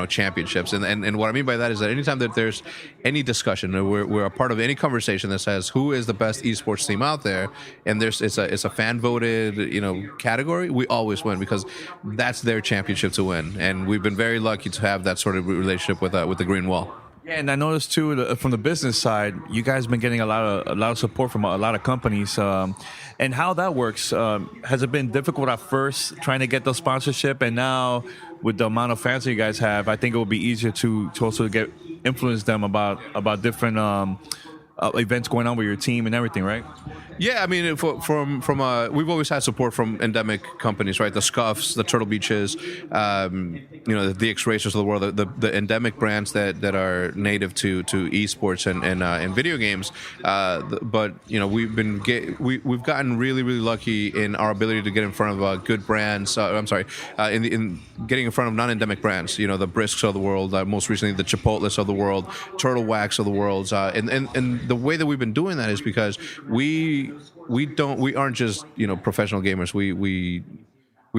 championships, and what I mean by that is that anytime that there's any discussion, or we're a part of any conversation that says who is the best esports team out there, and it's a fan voted category, we always win, because that's their championship to win, and we've been very lucky to have that sort of relationship with the Green Wall. Yeah, and I noticed too, from the business side, you guys been getting a lot of support from a lot of companies, and how that works. Has it been difficult at first trying to get those sponsorship, and now with the amount of fans that you guys have, I think it will be easier to also influence them about different events going on with your team and everything, right? Yeah, I mean, from we've always had support from endemic companies, right? The Scuffs, the Turtle Beaches, the X Racers of the world, the endemic brands that are native to esports and video games. But we've gotten really lucky in our ability to get in front of good brands. In getting in front of non-endemic brands. The Brisks of the world, most recently the Chipotles of the world, Turtle Wax of the world, and the way that we've been doing that is because we aren't just professional gamers. We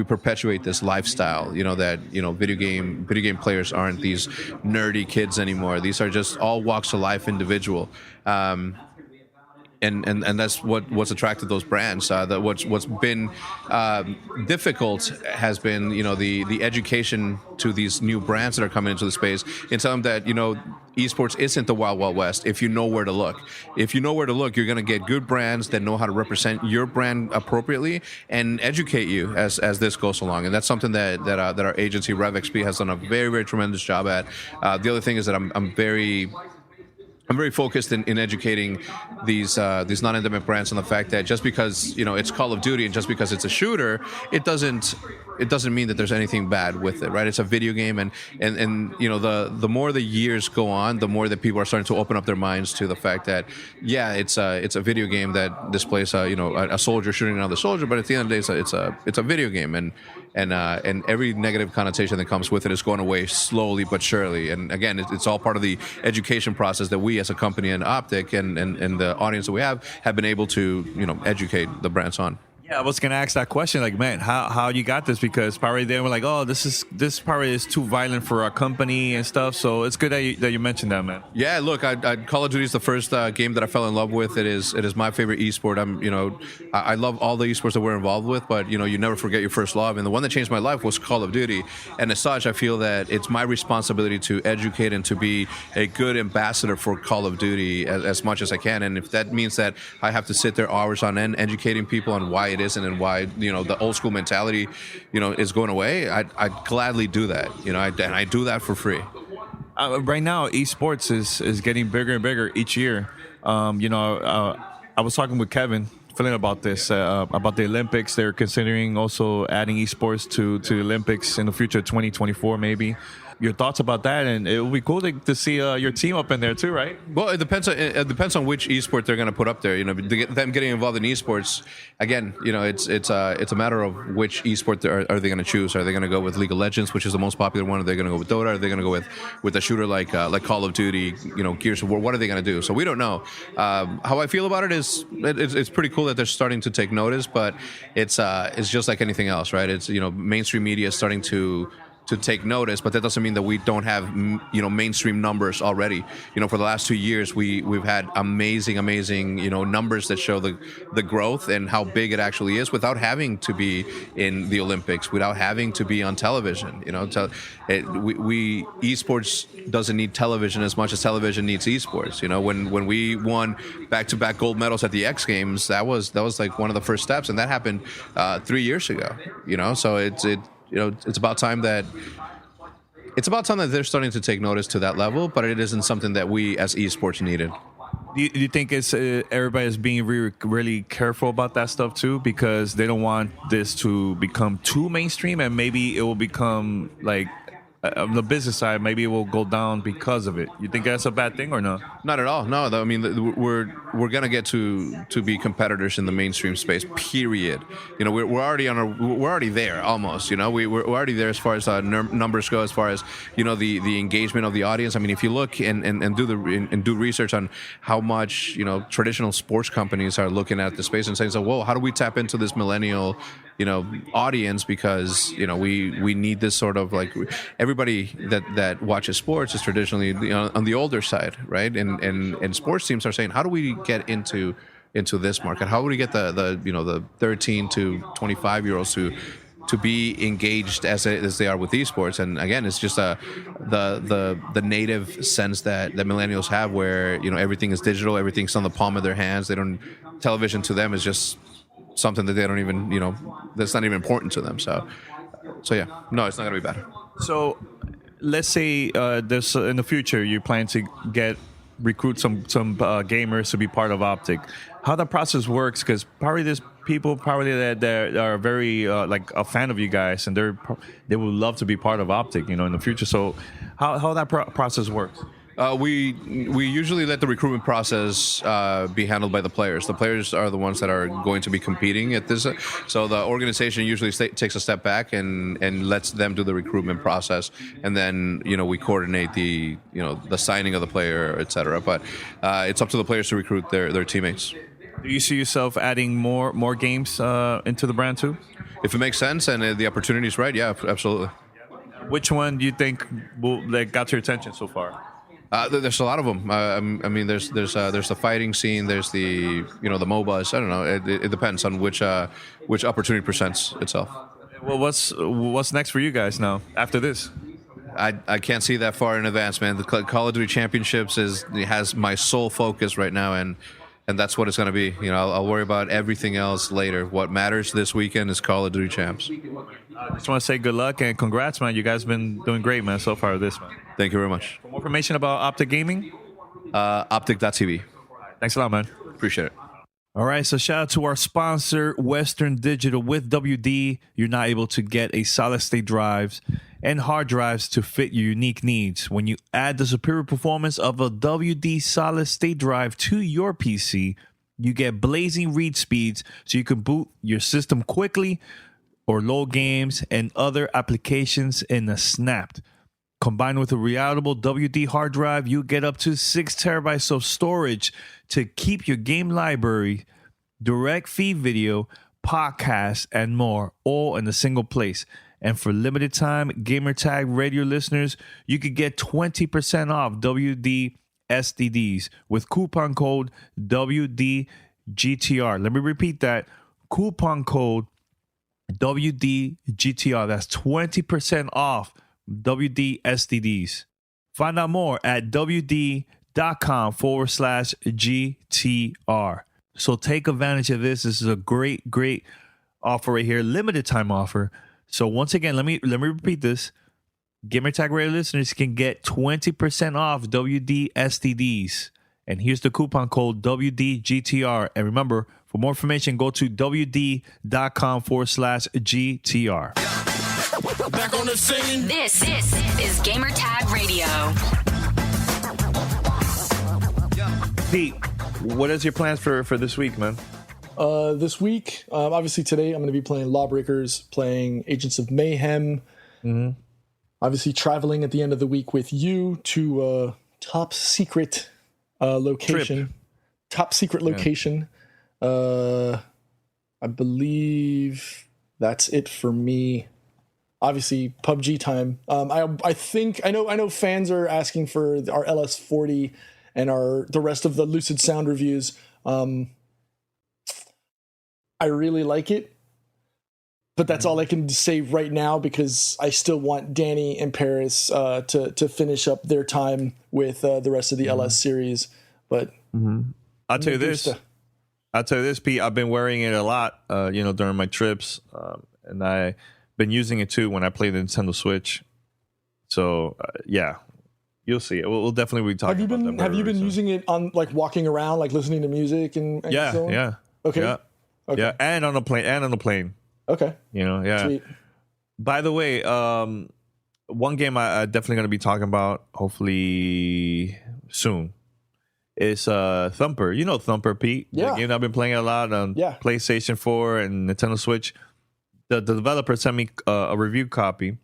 perpetuate this lifestyle. That video game players aren't these nerdy kids anymore. These are just all walks of life individual. And that's what's attracted those brands. That what's been difficult has been the education to these new brands that are coming into the space and tell them that esports isn't the wild west if you know where to look. If you know where to look, you're going to get good brands that know how to represent your brand appropriately and educate you as this goes along. And that's something that our agency RevXP has done a very, very tremendous job at. The other thing is that I'm very focused in educating these non-endemic brands on the fact that just because it's Call of Duty and just because it's a shooter, it doesn't mean that there's anything bad with it, right? It's a video game, and the more the years go on, the more that people are starting to open up their minds to the fact that it's a video game that displays a soldier shooting another soldier, but at the end of the day, it's a video game, and every negative connotation that comes with it is going away slowly but surely. And again, it's all part of the education process that we as a company and Optic and the audience that we have been able to educate the brands on. Yeah, I was gonna ask that question, like, man, how you got this? Because probably they were like, oh, this probably is too violent for our company and stuff. So it's good that you mentioned that, man. Yeah, look, Call of Duty is the first game that I fell in love with. It is my favorite esport. I love all the esports that we're involved with, but you never forget your first love. And the one that changed my life was Call of Duty. And as such, I feel that it's my responsibility to educate and to be a good ambassador for Call of Duty as much as I can. And if that means that I have to sit there hours on end educating people on why it isn't and why the old school mentality is going away, I'd gladly do that. And I do that for free. Right now, esports is getting bigger and bigger each year. I was talking with Kevin Flynn about this, about the Olympics. They're considering also adding esports to the Olympics in the future, 2024 maybe. Your thoughts about that? And it would be cool to see your team up in there too, right? Well, it depends on which esport they're going to put up there. Them getting involved in esports, again, it's a matter of which esport are they going to choose. Are they going to go with League of Legends, which is the most popular one? Are they going to go with Dota? Are they going to go with a shooter like Call of Duty, Gears of War? What are they going to do? So we don't know. How I feel about it is it's pretty cool that they're starting to take notice, but it's just like anything else, right? It's mainstream media is starting to take notice, but that doesn't mean that we don't have mainstream numbers already. For the last 2 years, we've had amazing numbers that show the growth and how big it actually is without having to be in the Olympics, without having to be on television. Esports doesn't need television as much as television needs esports. When we won back-to-back gold medals at the X Games, that was like one of the first steps, and that happened 3 years ago. So it's about time that they're starting to take notice to that level, but it isn't something that we as esports needed. Do you think it's everybody is being really careful about that stuff too, because they don't want this to become too mainstream, and maybe it will become like on the business side, maybe it will go down because of it. You think that's a bad thing or no? Not at all. No, I mean we're gonna get to be competitors in the mainstream space. Period. We're already there almost. We're already there as far as numbers go, as far as the engagement of the audience. I mean, if you look and do research on how much traditional sports companies are looking at the space and saying, so, whoa, how do we tap into this millennial audience, because we need this sort of like everybody that watches sports is traditionally on the older side, right? And sports teams are saying, how do we get into this market? How do we get the 13 to 25 year olds to be engaged as they are with esports? And again, it's just the native sense that millennials have, where everything is digital, everything's on the palm of their hands. Television to them is just something that they don't even, that's not even important to them. So yeah, no, it's not going to be bad. So, let's say there's in the future you plan to recruit some gamers to be part of Optic. How that process works? Because probably there's people that are very like a fan of you guys, and they would love to be part of Optic, in the future. So, how that process works? We usually let the recruitment process be handled by the players. The players are the ones that are going to be competing at this. So the organization usually takes a step back and lets them do the recruitment process, and then we coordinate the signing of the player, etc. But it's up to the players to recruit their teammates. Do you see yourself adding more games into the brand too? If it makes sense and the opportunity is right, yeah, absolutely. Which one do you think got your attention so far? There's a lot of them. I mean, there's the fighting scene. There's the the MOBAs. I don't know. It depends on which opportunity presents itself. Well, what's next for you guys now after this? I can't see that far in advance, man. The Call of Duty Championships has my sole focus right now, and that's what it's going to be. I'll worry about everything else later. What matters this weekend is Call of Duty Champs. I just want to say good luck and congrats, man. You guys have been doing great, man, so far this, man. Thank you very much. For more information about Optic Gaming? Optic.tv. Thanks a lot, man. Appreciate it. All right, so shout out to our sponsor, Western Digital. With WD, you're now able to get a solid-state drives and hard drives to fit your unique needs. When you add the superior performance of a WD solid-state drive to your PC, you get blazing read speeds so you can boot your system quickly or load games and other applications in a snap. Combined with a reliable WD hard drive, you get up to 6 terabytes of storage to keep your game library, direct feed video, podcasts, and more, all in a single place. And for limited time, Gamertag Radio listeners, you could get 20% off WD SSDs with coupon code WDGTR. Let me repeat that. Coupon code WDGTR. That's 20% off WD SSDs. Find out more at WD.com/GTR. So take advantage of this. This is a great offer right here. Limited time offer. So once again, let me repeat this. Gamertag Radio listeners can get 20% off WD SSDs. And here's the coupon code WDGTR. And remember, for more information, go to WD.com/GTR. Back on the scene. This is Gamertag Radio. Pete, what is your plans for this week, man? This week, obviously today, I'm going to be playing Lawbreakers, playing Agents of Mayhem. Mm-hmm. Obviously traveling at the end of the week with you to top secret location. Trip. Top secret location. I believe that's it for me. Obviously, PUBG time. I think I know fans are asking for our LS40 and the rest of the Lucid Sound reviews. I really like it, but that's all I can say right now because I still want Danny and Paris to finish up their time with the rest of the LS series. But I'll tell you this, Pete. I've been wearing it a lot, during my trips, and I've been using it too when I play the Nintendo Switch. So yeah, you'll see it. We'll definitely be talking. Have you been using it on like walking around, like listening to music and so on? Yeah. Okay. Yeah. Okay. Yeah, and on the plane. Okay. Yeah. Sweet. By the way, one game I definitely going to be talking about, hopefully soon, is Thumper. You know Thumper, Pete. Yeah. The game I've been playing a lot on PlayStation 4 and Nintendo Switch. The developer sent me a review copy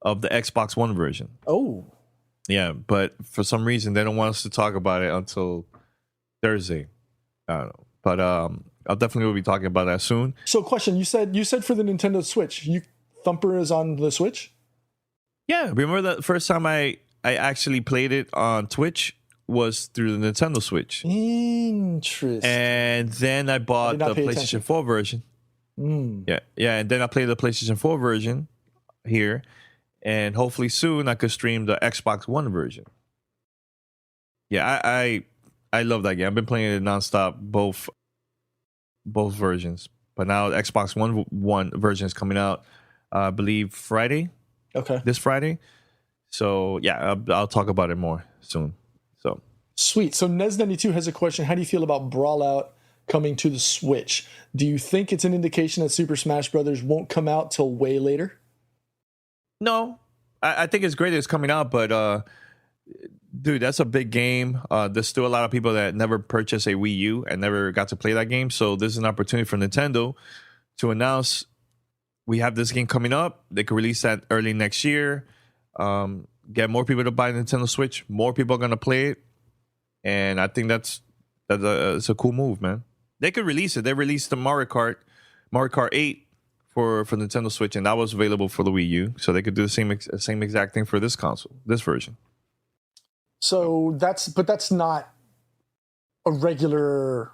of the Xbox One version. Oh. Yeah, but for some reason they don't want us to talk about it until Thursday. I don't know, but I'll definitely be talking about that soon. So, question: you said for the Nintendo Switch, Thumper is on the Switch? Yeah, remember the first time I actually played it on Twitch was through the Nintendo Switch. Interesting. And then I bought the PlayStation 4 version. Yeah, and then I played the PlayStation 4 version here, and hopefully soon I could stream the Xbox One version. Yeah, I love that game. I've been playing it nonstop, both versions. But now the Xbox One version is coming out, I believe Friday. Okay. This Friday. So yeah, I'll talk about it more soon. So sweet. So Nez92 has a question. How do you feel about Brawlout coming to the Switch? Do you think it's an indication that Super Smash Brothers won't come out till way later? No, I think it's great that it's coming out, but dude, that's a big game. There's still a lot of people that never purchased a Wii U and never got to play that game. So this is an opportunity for Nintendo to announce we have this game coming up. They could release that early next year. Get more people to buy the Nintendo Switch. More people are gonna play it, and I think it's a cool move, man. They could release it. They released the Mario Kart 8 for Nintendo Switch, and that was available for the Wii U. So they could do the same exact thing for this console, this version. So that's not a regular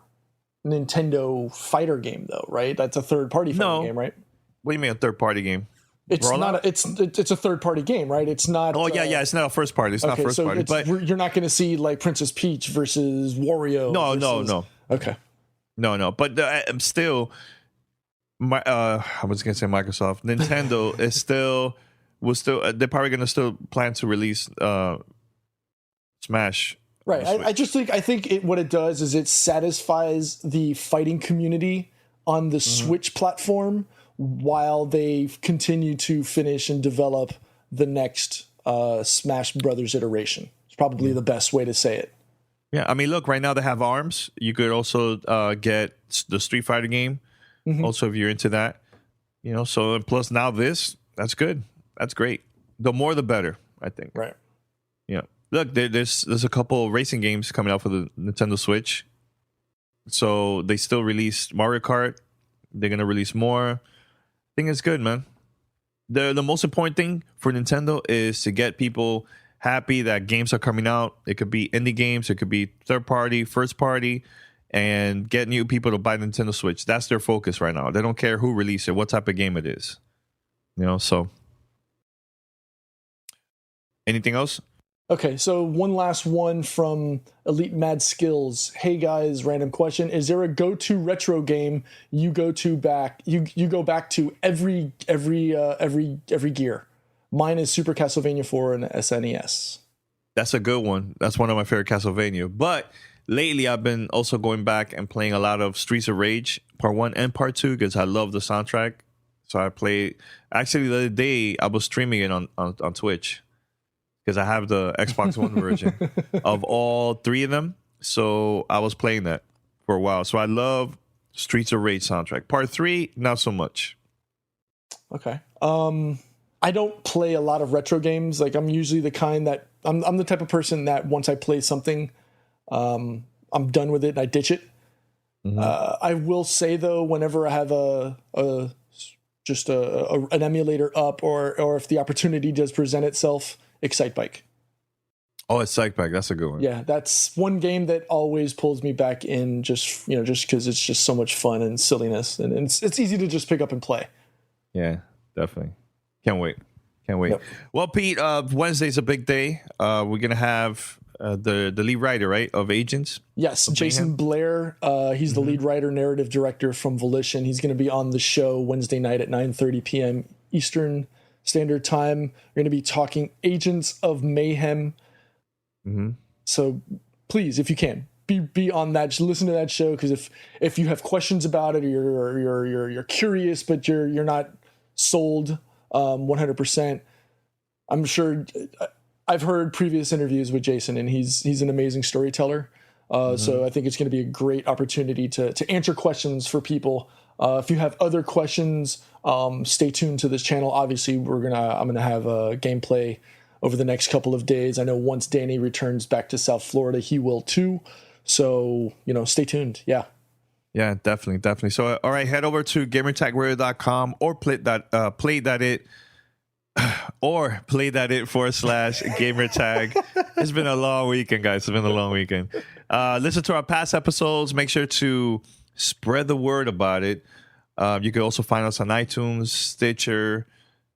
Nintendo fighter game, though, right? That's a third-party fighting game, right? What do you mean a third-party game? It's not. It's a third-party game, right? It's not. Oh yeah. It's not a first party. It's not first party. But you're not going to see like Princess Peach versus Wario. No. Okay. No. But still, I was going to say Microsoft. Nintendo is still they're probably going to still plan to release Smash. Right. I think what it does is it satisfies the fighting community on the Switch platform, while they continue to finish and develop the next Smash Brothers iteration. It's probably the best way to say it. Yeah, I mean, look, right now they have ARMS. You could also get the Street Fighter game. Also, if you're into that, So plus now that's good. That's great. The more, the better, I think. Right. Yeah. Look, there's a couple racing games coming out for the Nintendo Switch. So they still released Mario Kart. They're gonna release more. I think it's good, man. The most important thing for Nintendo is to get people happy that games are coming out. It could be indie games, it could be third party, first party, and get new people to buy Nintendo Switch. That's their focus right now. They don't care who releases it, what type of game it is. So anything else? Okay, so one last one from Elite Mad Skills. Hey guys, random question: is there a go-to retro game you go back to every gear? Mine is Super Castlevania 4 and SNES. That's a good one. That's one of my favorite Castlevania. But lately, I've been also going back and playing a lot of Streets of Rage Part 1 and Part 2 because I love the soundtrack. So I played. Actually, the other day I was streaming it on Twitch, because I have the Xbox One version of all three of them. So I was playing that for a while. So I love Streets of Rage soundtrack. Part 3, not so much. Okay. I don't play a lot of retro games. Like, I'm usually the kind that I'm the type of person that once I play something, I'm done with it and I ditch it. I will say though, whenever I have an emulator up, or if the opportunity does present itself, Excitebike. Oh, Excitebike, that's a good one. Yeah, that's one game that always pulls me back in, just because it's just so much fun and silliness, and it's easy to just pick up and play. Yeah, definitely. Can't wait. Yep. Well, Pete, Wednesday's a big day. We're gonna have the lead writer, right, of Agents. Yes, Jason Blair. He's the lead writer, narrative director from Volition. He's going to be on the show Wednesday night at 9:30 p.m. Eastern Standard Time. We're going to be talking Agents of Mayhem. So please, if you can, be on that. Just listen to that show, because if you have questions about it, or you're curious but you're not sold 100%, I'm sure. I've heard previous interviews with Jason, and he's an amazing storyteller. So I think it's going to be a great opportunity to answer questions for people. If you have other questions, stay tuned to this channel. Obviously, I'm gonna have a gameplay over the next couple of days. I know once Danny returns back to South Florida, he will too. So stay tuned. Yeah, definitely. So all right, head over to gamertagradio.com or play that it. Or play that it /gamertag. It's been a long weekend, guys. It's been a long weekend. Listen to our past episodes. Make sure to spread the word about it. You can also find us on iTunes, Stitcher,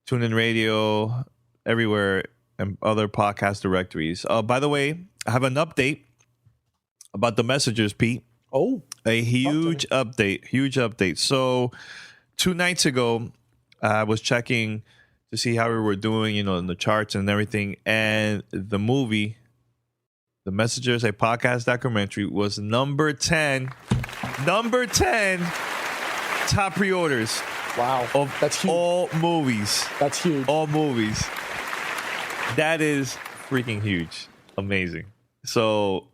TuneIn Radio, everywhere, and other podcast directories. By the way, I have an update about the messengers, Pete. Oh, a huge update. So 2 nights ago, I was checking to see how we were doing, you know, in the charts and everything. And the movie, The Messengers, a podcast documentary, was number 10 top pre-orders. Wow. That's huge. All movies. That's huge. All movies. That is freaking huge. Amazing. So,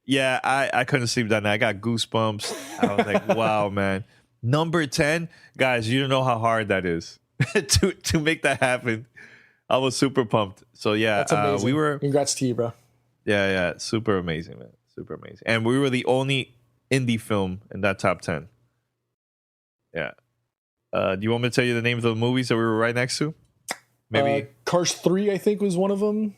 yeah, I couldn't sleep that night. I got goosebumps. I was like, wow, man. Number 10, guys, you don't know how hard that is to make that happen. I was super pumped. So, yeah, That's amazing. we were. Congrats to you, bro. Yeah, super amazing, man. Super amazing. And we were the only indie film in that top 10. Yeah. Do you want me to tell you the names of the movies that we were right next to? Maybe Cars 3, I think, was one of them.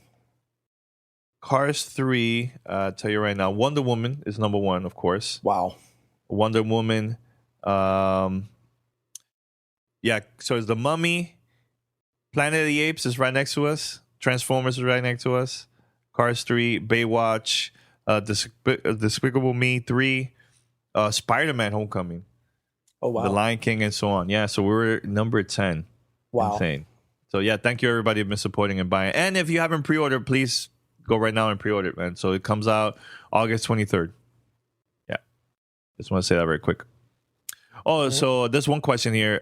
Cars 3, tell you right now, Wonder Woman is number 1, of course. Wow. Wonder Woman. Yeah, so it's The Mummy. Planet of the Apes is right next to us. Transformers is right next to us. Cars 3, Baywatch, Despicable Me 3, Spider-Man Homecoming. Oh, wow. The Lion King and so on. Yeah, so we were number 10. Wow. Insane. So, yeah, thank you, everybody, who's been supporting and buying. And if you haven't pre-ordered, please go right now and pre-order it, man. So it comes out August 23rd. Yeah. Just want to say that very quick. Oh, so there's one question here.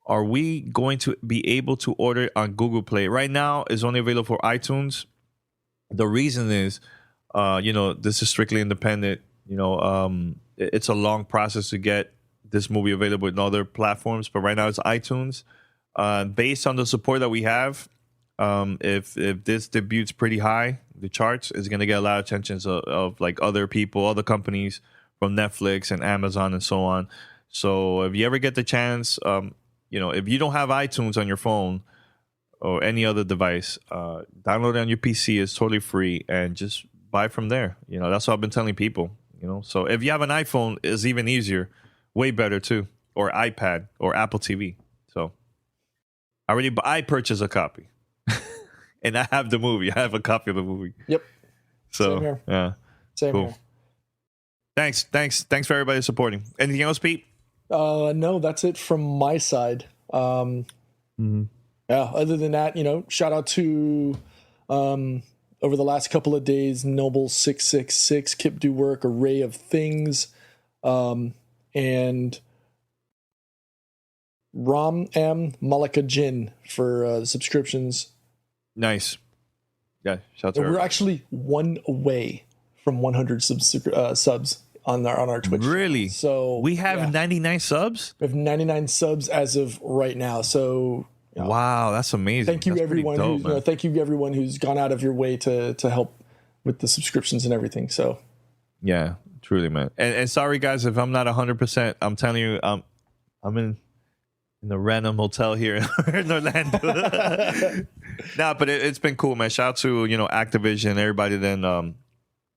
Are we going to be able to order it on Google Play? Right now, it's only available for iTunes. The reason is, you know, this is strictly independent. You know, it's a long process to get this movie available in other platforms, but right now it's iTunes. Based on the support that we have, if this debuts pretty high, the charts is going to get a lot of attention of like other people, other companies from Netflix and Amazon and so on. So if you ever get the chance, you know, if you don't have iTunes on your phone or any other device, download it on your PC. It's totally free and just buy from there. You know, that's what I've been telling people, you know. So if you have an iPhone, it's even easier, way better too, or iPad or Apple TV. So I purchased a copy and I have the movie. I have a copy of the movie. Yep. So, Same here. yeah. Same Cool. here. Thanks for everybody supporting. Anything else, Pete? No, that's it from my side. Yeah, other than that, you know, shout out to over the last couple of days, Noble 666, Kip Do Work, Array of Things, and Ram M Malika Jin for subscriptions. Nice. Yeah, shout out to We're everybody. actually one away from 100 subs on our Twitch. Really? So we have 99 subs? We have 99 subs as of right now. So wow, that's amazing. Thank you, That's pretty everyone. dope, Thank you, everyone who's gone out of your way to help with the subscriptions and everything. So, yeah, truly, man. And sorry, guys, if I'm not 100%. I'm telling you, I'm in a random hotel here in Orlando. Nah, but it's been cool, man. Shout out to Activision and everybody. Then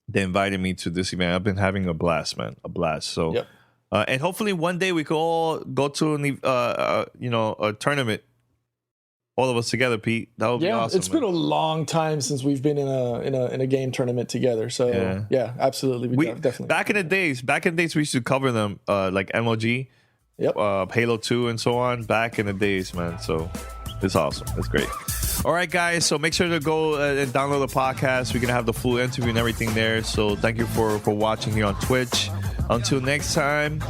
they invited me to this event. I've been having a blast, man. A blast. So, and hopefully one day we could all go to a tournament. All of us together, Pete. That would be awesome. It's been a long time since we've been in a game tournament together. So yeah absolutely. We definitely. Back in the days, we used to cover them like MLG, Halo 2, and so on. Back in the days, man. So it's awesome. It's great. All right, guys. So make sure to go and download the podcast. We're gonna have the full interview and everything there. So thank you for watching here on Twitch. Until next time,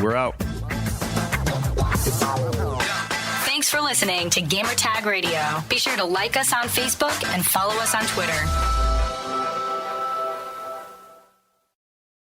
we're out. Thanks for listening to Gamertag Radio. Be sure to like us on Facebook and follow us on Twitter.